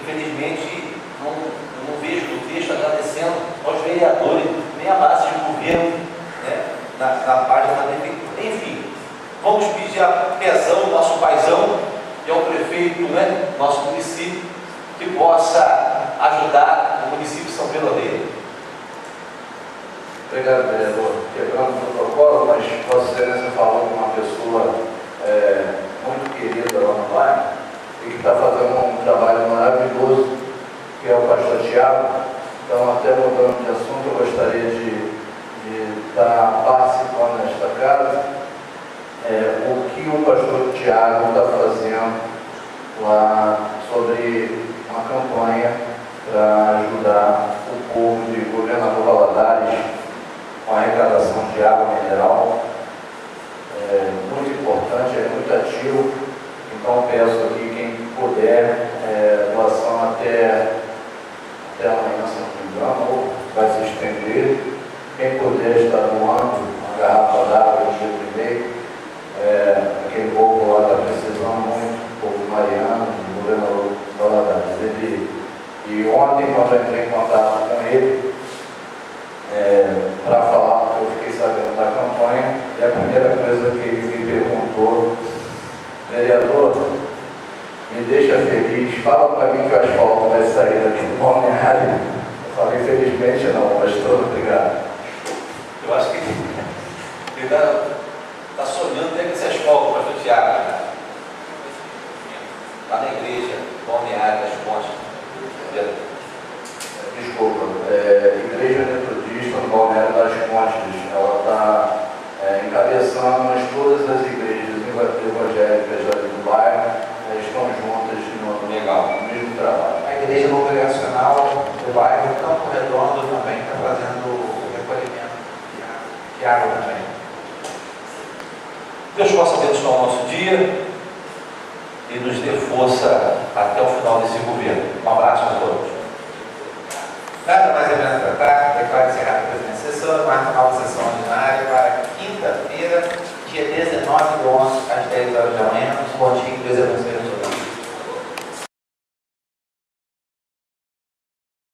Infelizmente, não vejo no texto agradecendo aos vereadores, nem a base de governo, né, na página da prefeitura. Enfim, vamos pedir a pezão, nosso paizão, e ao prefeito, né, nosso município, que possa ajudar o município de São Pedro Aldeia. Obrigado, vereador. Quebrando o protocolo, mas Vossa Excelência falou com uma pessoa muito querida lá no bairro e que está fazendo um trabalho maravilhoso, que é o pastor Tiago. Então, até mudando de assunto, eu gostaria de estar participando nesta casa. O que o pastor Tiago está fazendo lá sobre uma campanha para ajudar o povo de Governador Valadares com a arrecadação de água mineral. Muito importante, é muito ativo. Então peço aqui quem puder, doação até amanhã, se não me engano, ou vai se estender. Quem puder estar doando uma garrafa d'água de 1,5 litros, aquele povo lá está precisando muito, o povo mariano, do Governador Valadares. E ontem, quando eu entrei em contato com ele, para falar, porque eu fiquei sabendo da campanha, e a primeira coisa que ele me perguntou: vereador, me deixa feliz, fala para mim que o asfalto vai sair daqui do balneário. Eu falei, felizmente não, pastor, obrigado. Eu acho que ele está sonhando dentro desse asfalto, pastor Tiago. Lá na igreja, balneário das Pontes. Desculpa, Igreja Metodista no Balneário das Pontes, ela está encabeçando, mas todas as igrejas evangélicas ali do bairro estão juntas no mesmo trabalho. A igreja congregacional do bairro Campo Redondo também está fazendo o recolhimento de água também. Deus possa abençoar o nosso dia e nos dê força até o final desse governo. Um abraço a todos. Nada mais é tratar, declaro encerrada a presente sessão, marca nova sessão ordinária para quinta-feira, dia 19/11, às 10 horas da manhã. Bom dia, que Deus abençoe.